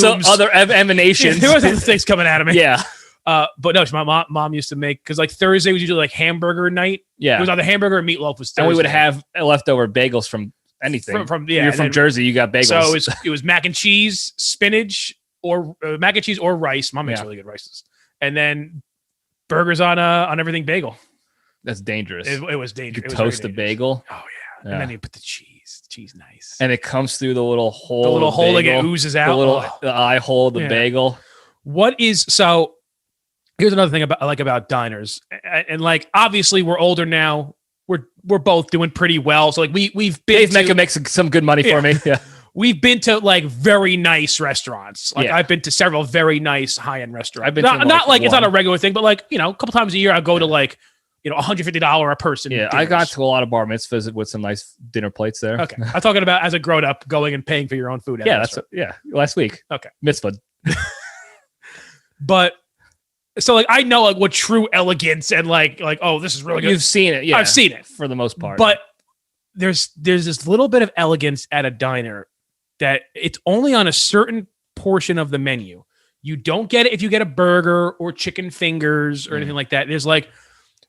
some other emanations. There was other things coming out of me. Yeah. But no, my mom used to make, because like Thursday was usually like hamburger night. Yeah. It was either hamburger or meatloaf was Thursday. And we would have leftover bagels from anything. You're from Jersey, you got bagels. So it was mac and cheese, spinach, or mac and cheese or rice. Mom makes really good rices. And then burgers on everything bagel. That's dangerous. It was dangerous. You could toast a bagel. Oh yeah. And then you put the cheese. Cheese nice. And it comes through the little hole. The little hole that oozes out. The eye hole of the bagel. Here's another thing about diners. And like obviously we're older now. We're both doing pretty well. So like we've been Dave makes some good money for me. Yeah. We've been to like very nice restaurants. Like I've been to several very nice high-end restaurants. I've been not like it's not a regular thing, but like, you know, a couple times a year I go to like, you know, $150 a person. Yeah, dinners. I got to a lot of bar mitzvahs with some nice dinner plates there. Okay. I'm talking about as a grown up going and paying for your own food. Last week. Okay. Mitzvah. But so like I know like what true elegance and like oh, this is really good. You've seen it, yeah. I've seen it for the most part. But there's this little bit of elegance at a diner that it's only on a certain portion of the menu. You don't get it if you get a burger or chicken fingers or anything like that. There's like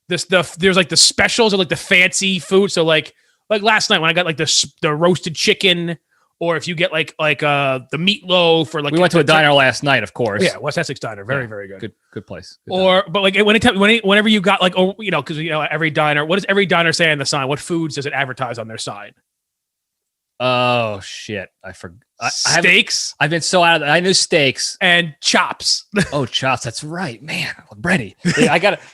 there's like the specials or like the fancy food. So like last night when I got like the roasted chicken, or if you get like the meatloaf, or like we went to a diner last night, of course. Yeah, West Essex Diner, very very good. Good place. But like whenever you got like, oh, you know, because you know every diner, what does every diner say on the sign? What foods does it advertise on their sign? Oh shit! I forgot. Steaks. I've been so out of. I knew steaks and chops. Oh, chops. That's right, man. Bretty.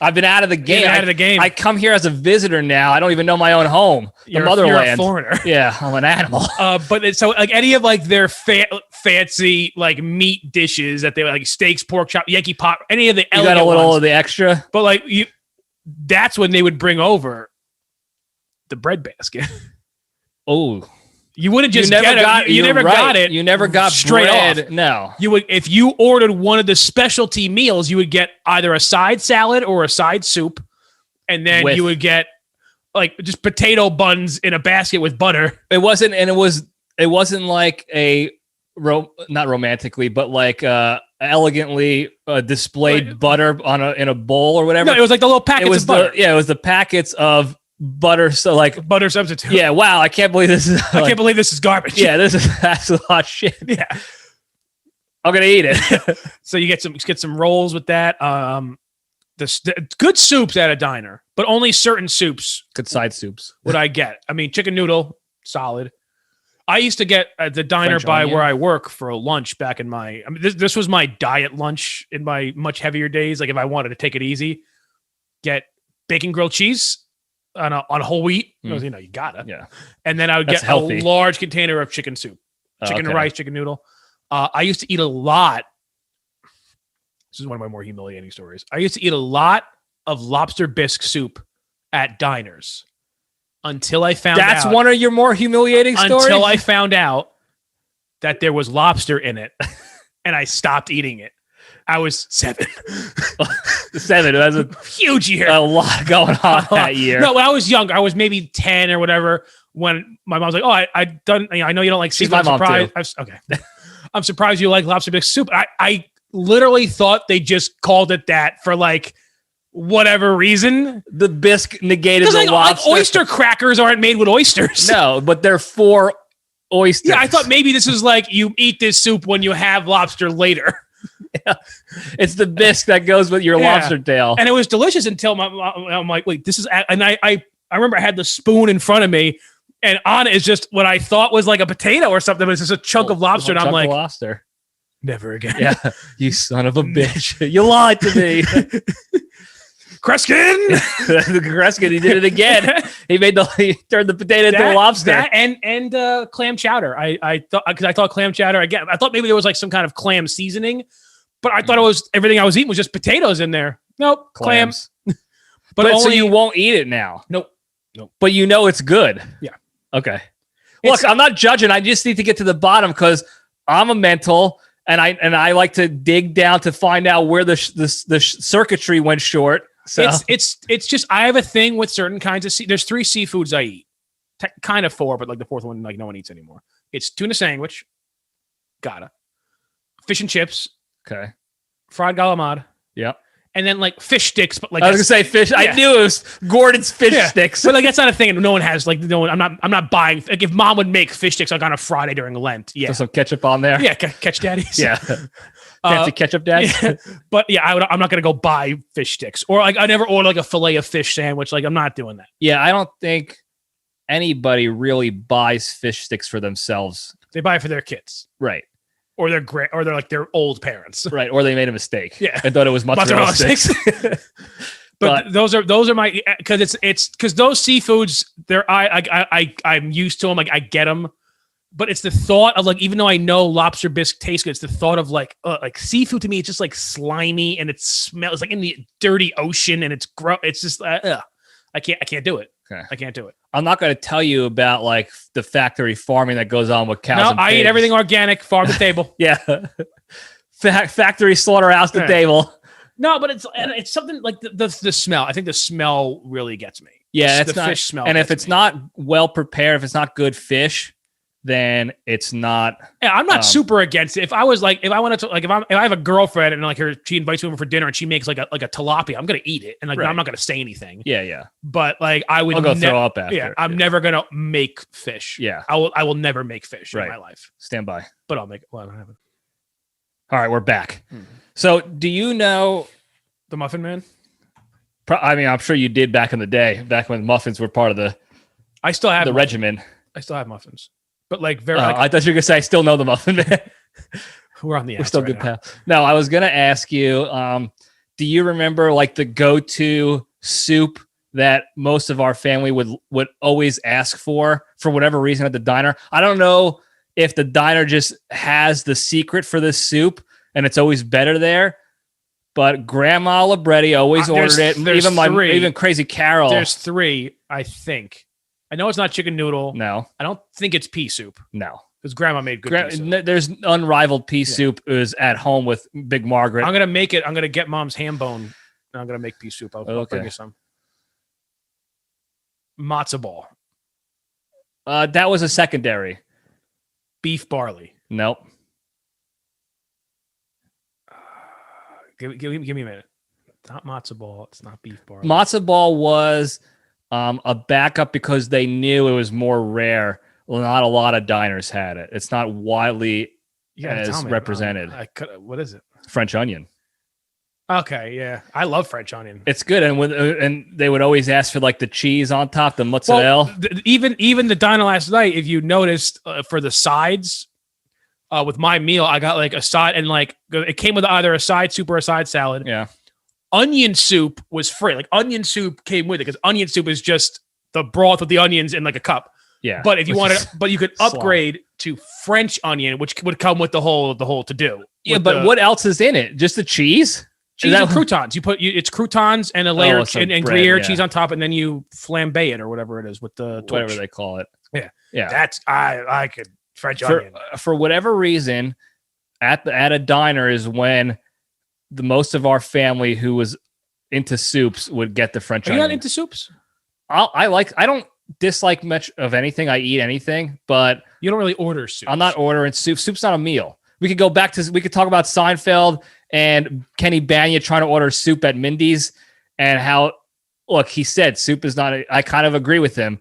I've been out of the game. Out of the game. I come here as a visitor now. I don't even know my own home. The motherland. You're a foreigner. Yeah, I'm an animal. But so like any of like their fancy like meat dishes that they like steaks, pork chop, Yankee pot, any of the you got a little ones, of the extra. But like that's when they would bring over the bread basket. Oh. You wouldn't just get it. You never got it. You never got straight bread. Off. No. You would, if you ordered one of the specialty meals, you would get either a side salad or a side soup, and then you would get like just potato buns in a basket with butter. It wasn't like not romantically, but like elegantly displayed butter in a bowl or whatever. No, it was like the little packets of butter. It was the packets of butter, so like butter substitute. Yeah, wow, I can't believe this is I can't believe this is garbage. Yeah, this is absolute hot shit. Yeah, I'm gonna eat it. So you get some rolls with that. The good soups at a diner, but only certain soups. Good side soups. What I get, I mean, chicken noodle, solid. I used to get at the diner French by onion? where I work for lunch back in my. I mean, this was my diet lunch in my much heavier days. Like if I wanted to take it easy, get bacon grilled cheese on whole wheat. Mm. You know, you gotta. Yeah. And then I would That's get healthy. a large container of chicken soup, chicken and rice, chicken noodle. I used to eat a lot. This is one of my more humiliating stories. I used to eat a lot of lobster bisque soup at diners until I found out. That's one of your more humiliating stories? Until I found out that there was lobster in it and I stopped eating it. I was 7. 7. That's a huge year. A lot going on that year. No, when I was younger, I was maybe 10 or whatever. When my mom was like, "Oh, I done. I know you don't like She's seafood. my mom I'm surprised." Okay, I'm surprised you like lobster bisque soup. I literally thought they just called it that for like whatever reason. The bisque negated the lobster. Like oyster crackers aren't made with oysters. No, but they're for oysters. Yeah, I thought maybe this is like you eat this soup when you have lobster later. Yeah. It's the bisque that goes with your lobster tail. And it was delicious until I'm like, wait, this is, and I remember I had the spoon in front of me and on it is just what I thought was like a potato or something, but it's just a chunk of lobster. And I'm like, lobster. Never again. Yeah. You son of a bitch. You lied to me. Kreskin. Kreskin, he did it again. He turned the potato into a lobster. That and clam chowder. I thought clam chowder again. I thought maybe there was like some kind of clam seasoning, but I thought it was everything I was eating was just potatoes in there. Nope, clams. But so you won't eat it now. Nope. But you know it's good. Yeah. Okay. Look, I'm not judging. I just need to get to the bottom because I'm a mental and I like to dig down to find out where the circuitry went short. So it's just I have a thing with certain kinds of there's 3 seafoods I eat, kind of 4, but like the 4th one like no one eats anymore. It's tuna sandwich, gotta, fish and chips, okay, fried galamad, yep, and then like fish sticks. But like I was gonna say fish. Yeah. I knew it was Gordon's fish sticks, but like that's not a thing. No one has like no one. I'm not buying. Like if mom would make fish sticks like on a Friday during Lent, yeah, so some ketchup on there, yeah, catch daddies, yeah. Fancy ketchup, Dad. Yeah. But yeah, I'm not gonna go buy fish sticks, or like I never order like a fillet of fish sandwich. Like I'm not doing that. Yeah, I don't think anybody really buys fish sticks for themselves. They buy it for their kids, right? Or they're like their old parents, right? Or they made a mistake. Yeah, and thought it was mozzarella sticks. But those are my because it's because those seafoods I'm used to them. Like I get them. But it's the thought of like, even though I know lobster bisque tastes good, it's the thought of like seafood to me. It's just like slimy and it smells like in the dirty ocean and it's gross. It's just I can't do it. Okay. I can't do it. I'm not going to tell you about like the factory farming that goes on with cows. No, and I pigs. eat everything organic, farm to table. Yeah, factory slaughterhouse to table. No, but it's something like the smell. I think the smell really gets me. Yeah, it's the not, fish smell. And if it's not well prepared, if it's not good fish, then it's not. Yeah, I'm not super against it. If I was like, if I wanted to, like, if I have a girlfriend and like she invites me over for dinner and she makes like a tilapia, I'm gonna eat it and like I'm not gonna say anything. Yeah. But like I would I'll go throw up after. Yeah, I'm never gonna make fish. Yeah, I will never make fish in my life. Stand by. But I'll make it. Well, I don't have it. All right, we're back. So, do you know the Muffin Man? I mean, I'm sure you did back in the day, back when muffins were part of the. I still have the regimen. I still have muffins. But like very, I thought you were gonna say I still know the Muffin Man. We're on the. We're still good pal. No, I was gonna ask you. Do you remember like the go-to soup that most of our family would always ask for whatever reason at the diner? I don't know if the diner just has the secret for this soup and it's always better there. But Grandma Libretti always ordered it. Even Crazy Carol. There's 3, I think. I know it's not chicken noodle. No. I don't think it's pea soup. No. Because Grandma made good pea soup. There's unrivaled pea soup is at home with Big Margaret. I'm going to make it. I'm going to get Mom's ham bone. And I'm going to make pea soup. I'll bring you some. Matzo ball. That was a secondary. Beef barley. Nope. Give me a minute. It's not matzo ball. It's not beef barley. Matzo ball was a backup because they knew it was more rare. Well, not a lot of diners had it. It's not widely as represented. What is it? French onion. Okay, yeah, I love French onion. It's good, and they would always ask for like the cheese on top, the mozzarella. Well, even the diner last night, if you noticed, for the sides, with my meal, I got like a side, and like it came with either a side soup or a side salad. Yeah, onion soup was free. Like onion soup came with it because onion soup is just the broth with the onions in like a cup. Yeah, but if you wanted, but you could upgrade to French onion, which would come with the whole to do. Yeah, but what else is in it? Just the cheese? Cheese and croutons. It's croutons and a layer and Gruyere cheese on top, and then you flambe it or whatever it is with the torch. Whatever they call it. Yeah. That's I could French onion for whatever reason at a diner is when the most of our family who was into soups would get the French onion. Are you not into soups? I don't dislike much of anything. I eat anything, but you don't really order soup. I'm not ordering soup. Soup's not a meal. We could talk about Seinfeld and Kenny Bania trying to order soup at Mindy's and how, look, he said soup is not, I kind of agree with him.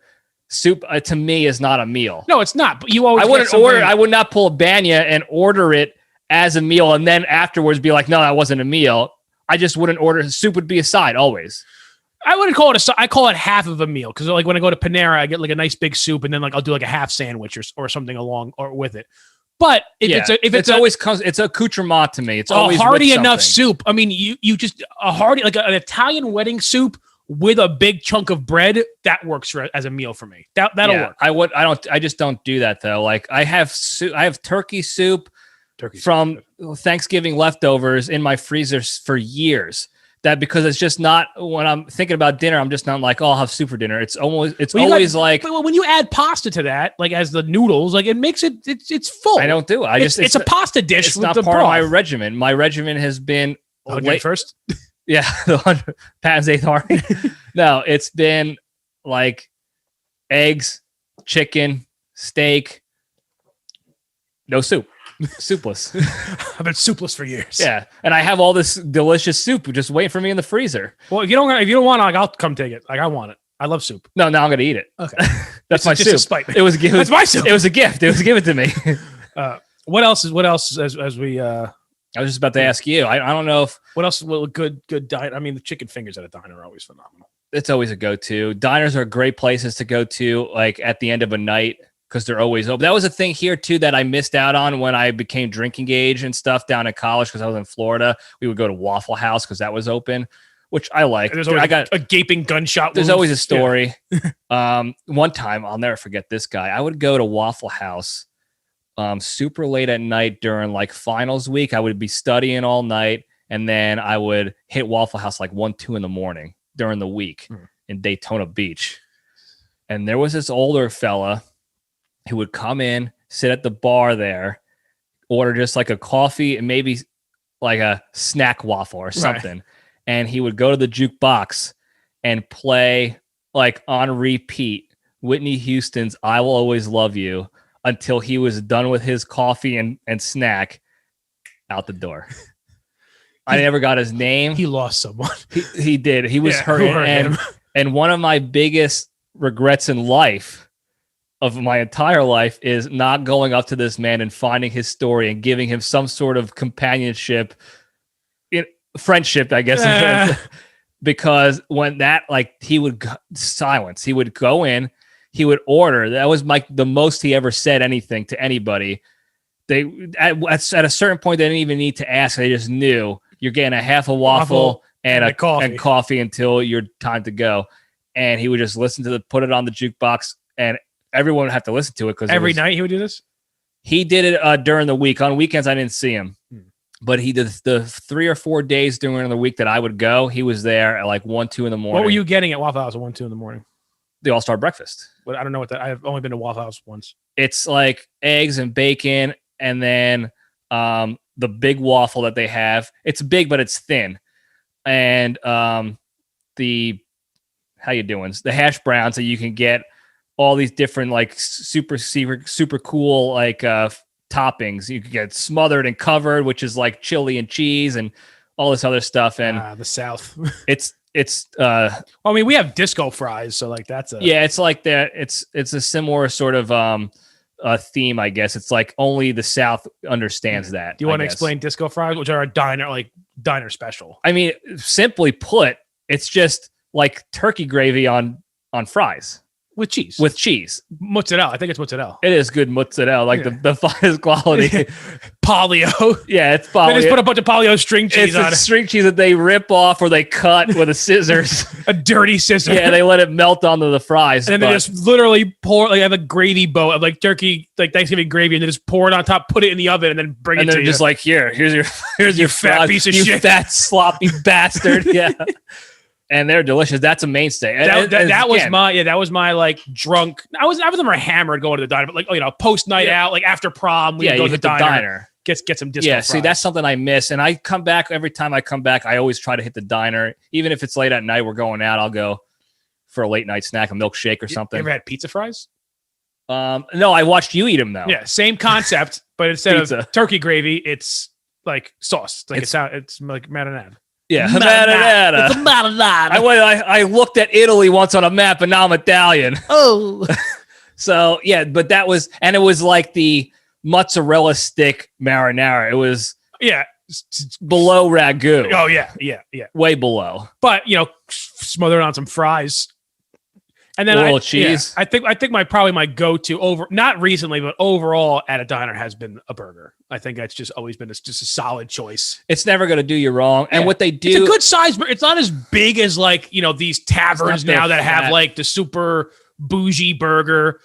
Soup to me is not a meal. No, it's not. But you always, I would not pull a Bania and order it as a meal and then afterwards be like, no, that wasn't a meal. I just wouldn't order. Soup would be a side always. I wouldn't call it I call it half of a meal because like when I go to Panera, I get like a nice big soup and then like I'll do like a half sandwich or something along or with it. But it's accoutrement to me. It's always hearty enough soup. I mean, you just a hearty like an Italian wedding soup with a big chunk of bread that works as a meal for me. That'll work. I just don't do that though. Like I have turkey soup from Thanksgiving leftovers in my freezers for years. That because it's just not when I'm thinking about dinner, I'm just not like, oh, I'll have soup for dinner. It's always like when you add pasta to that, like as the noodles, like it makes it's full. I don't do it. It's a pasta dish. It's not part of my regimen. My regimen has been first. Yeah, the 100 Patton's 8th Army. No, it's been like eggs, chicken, steak, no soup. Soupless. I've been soupless for years. Yeah, and I have all this delicious soup just waiting for me in the freezer. Well, if you don't want it, like, I'll come take it. Like I want it. I love soup. No, now I'm gonna eat it. Okay, that's my soup. It was that's my soup. It was a gift. It was given to me. What else as we? I was just about to ask you. I don't know if what else. Well, good diet. I mean, the chicken fingers at a diner are always phenomenal. It's always a go-to. Diners are great places to go to, like at the end of a night. Because they're always open. That was a thing here too that I missed out on when I became drinking age and stuff down in college because I was in Florida. We would go to Waffle House because that was open, which I like. I got a gaping gunshot. There's always a story. Yeah. One time, I'll never forget this guy. I would go to Waffle House super late at night during like finals week. I would be studying all night and then I would hit Waffle House like 1-2 in the morning during the week in Daytona Beach. And there was this older fella who would come in, sit at the bar there, order just like a coffee and maybe like a snack waffle or something. Right. And he would go to the jukebox and play like on repeat Whitney Houston's I Will Always Love You until he was done with his coffee and snack out the door. I never got his name. He lost someone. He did. He was hurt. And one of my biggest regrets in life of my entire life is not going up to this man and finding his story and giving him some sort of companionship, friendship, I guess, because when that, like, he would silence, he would go in, he would order. That was like the most he ever said anything to anybody. They at a certain point, they didn't even need to ask. They just knew you're getting a half a waffle and a coffee until your time to go. And he would just put it on the jukebox and everyone would have to listen to it because every night he would do this. He did it during the week. On weekends, I didn't see him, but he did the 3 or 4 days during the week that I would go. He was there at like 1-2 in the morning. What were you getting at Waffle House at 1-2 in the morning? The All-Star breakfast. But I don't know what that. I've only been to Waffle House once. It's like eggs and bacon, and then the big waffle that they have. It's big, but it's thin, and the how you doing? The hash browns that you can get. All these different like super cool like toppings. You can get smothered and covered, which is like chili and cheese and all this other stuff. And the South. it's I mean, we have disco fries, so like that's it's like that. It's a similar sort of theme, I guess. It's like only the South understands that. Do you want to explain disco fries, which are a diner like diner special. I mean, simply put, it's just like turkey gravy on fries. With cheese. With cheese. Mozzarella. I think it's mozzarella. It is good mozzarella, like the finest quality. Polio. Yeah, it's polio. They just put a bunch of polio string cheese on it. It's string cheese that they rip off or they cut with a scissors. A dirty scissor. Yeah, they let it melt onto the fries. And then they just literally pour, like, have a gravy boat of like turkey, like Thanksgiving gravy, and then just pour it on top, put it in the oven, and then bring it to you. And they're just like, here's your fat fries, piece of you shit. fat sloppy bastard. Yeah. And they're delicious. That's a mainstay. That was my like drunk. I was never hammered going to the diner, but like, post night out, like after prom, we go to the diner. Get some disco fries. See, that's something I miss. And I come back, every time I come back, I always try to hit the diner. Even if it's late at night, we're going out, I'll go for a late night snack, a milkshake or something. You ever had pizza fries? No, I watched you eat them though. Yeah, same concept, but instead of turkey gravy, it's like sauce. It's like marinade. Yeah, marinara. It's a marinara. I looked at Italy once on a map, and now I'm Italian. Oh, so yeah, but it was like the mozzarella stick marinara. It was below ragu. Oh yeah, way below. But smother it on some fries, and then a little cheese. I think my go-to over, not recently, but overall at a diner has been a burger. I think that's just always been just a solid choice. It's never going to do you wrong. And what they do, it's a good size burger. It's not as big as like, these taverns now that have like the super bougie burger,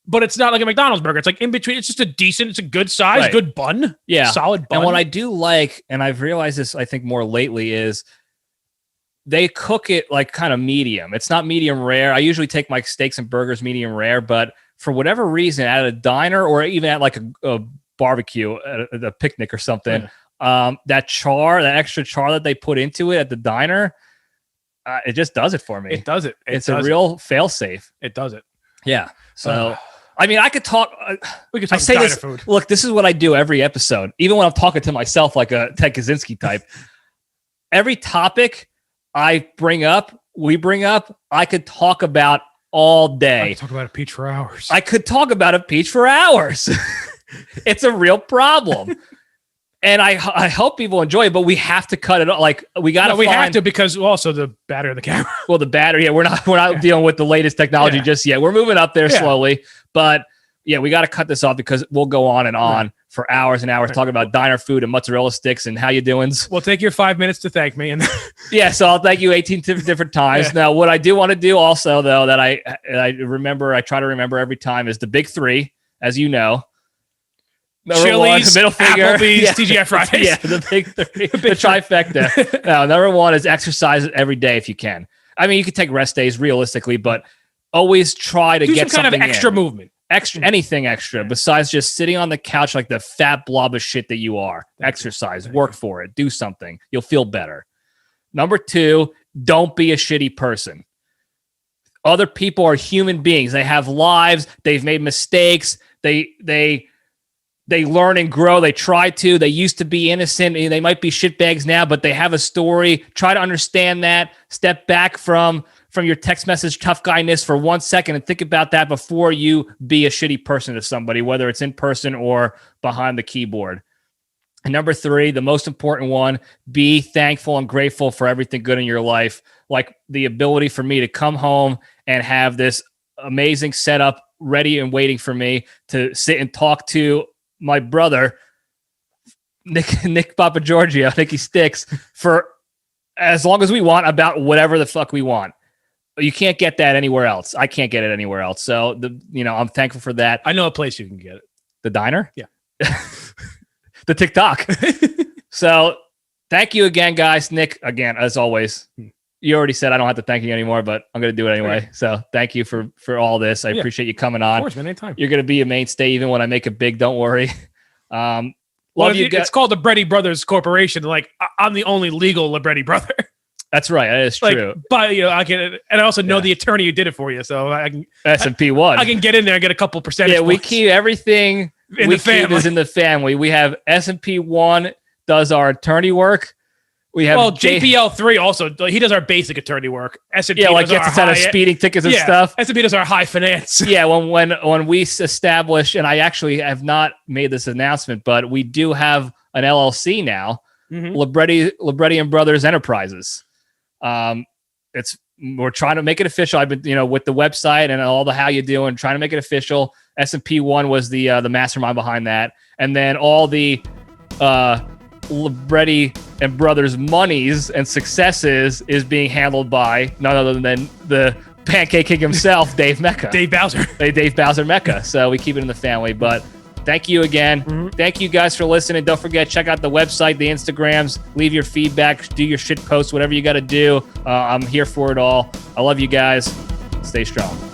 but it's not like a McDonald's burger. It's like in between. It's just it's a good size, good bun. Yeah. Solid bun. And what I do like, and I've realized this, I think more lately, is they cook it like kind of medium. It's not medium rare. I usually take my steaks and burgers medium rare, but for whatever reason at a diner or even at like a barbecue at a picnic or something, that extra char that they put into it at the diner, it just does it for me. It does it. It's a real fail safe. It does it. Yeah. So I mean, I could talk. We could talk I say diner this. Food. Look, this is what I do every episode, even when I'm talking to myself like a Ted Kaczynski type. Every topic we bring up, I could talk about all day. I could talk about a peach for hours. I could talk about a peach for hours. It's a real problem. And I hope people enjoy it, but we have to cut it off. Like we have to, because also the battery of the camera. Well, the battery, we're not dealing with the latest technology just yet. We're moving up there slowly, but we got to cut this off because we'll go on and on for hours and hours talking about diner food and mozzarella sticks and how you doing. We'll take your 5 minutes to thank me. And so I'll thank you 18 different times. Now, what I do want to do also, though, that I try to remember every time is the big three, as you know. Chili's, middle finger, Applebee's, TGI Fridays. Yeah, the big three, the trifecta. No, number one is exercise every day if you can. I mean, you can take rest days realistically, but always try to get some kind of extra movement. Anything extra besides just sitting on the couch like the fat blob of shit that you are. Exercise, work for it, do something. You'll feel better. Number two, don't be a shitty person. Other people are human beings. They have lives. They've made mistakes. They learn and grow. They try to. They used to be innocent. They might be shitbags now, but they have a story. Try to understand that. Step back from your text message tough guyness for 1 second and think about that before you be a shitty person to somebody, whether it's in person or behind the keyboard. And number three, the most important one, be thankful and grateful for everything good in your life. Like the ability for me to come home and have this amazing setup ready and waiting for me to sit and talk to my brother, Nick Papa Giorgio, Nicky Sticks, for as long as we want about whatever the fuck we want. You can't get that anywhere else. I can't get it anywhere else. So I'm thankful for that. I know a place you can get it. The diner? Yeah. The TikTok. So thank you again, guys. Nick, again, as always. You already said I don't have to thank you anymore, but I'm going to do it anyway. Okay. So thank you for all this. I appreciate you coming on. Of course, man, anytime. You're going to be a mainstay even when I make it big. Don't worry. Love you guys. It's called the Bretty Brothers Corporation. Like, I'm the only legal Libretti brother. That's right. That is true. But I can, and I also know the attorney who did it for you, so I can S&P 1. I can get in there and get a couple percentage. Yeah, we keep everything in the family. Is in the family. We have S&P 1 does our attorney work. We have JPL 3 also. He does our basic attorney work. S&P gets us out of speeding tickets and stuff. S&P does our high finance. Yeah, when we establish, and I actually have not made this announcement, but we do have an LLC now. Libretti and Brothers Enterprises. We're trying to make it official. I've been, with the website and all the how you doing, trying to make it official. S&P 1 was the mastermind behind that, and then all the Libretti and Brothers monies and successes is being handled by none other than the Pancake King himself, Dave Mecca. Dave Bowser. Dave Bowser Mecca. So we keep it in the family. But thank you again. Thank you guys for listening. Don't forget, check out the website, the Instagrams, leave your feedback, do your shit posts, whatever you got to do. I'm here for it all. I love you guys. Stay strong.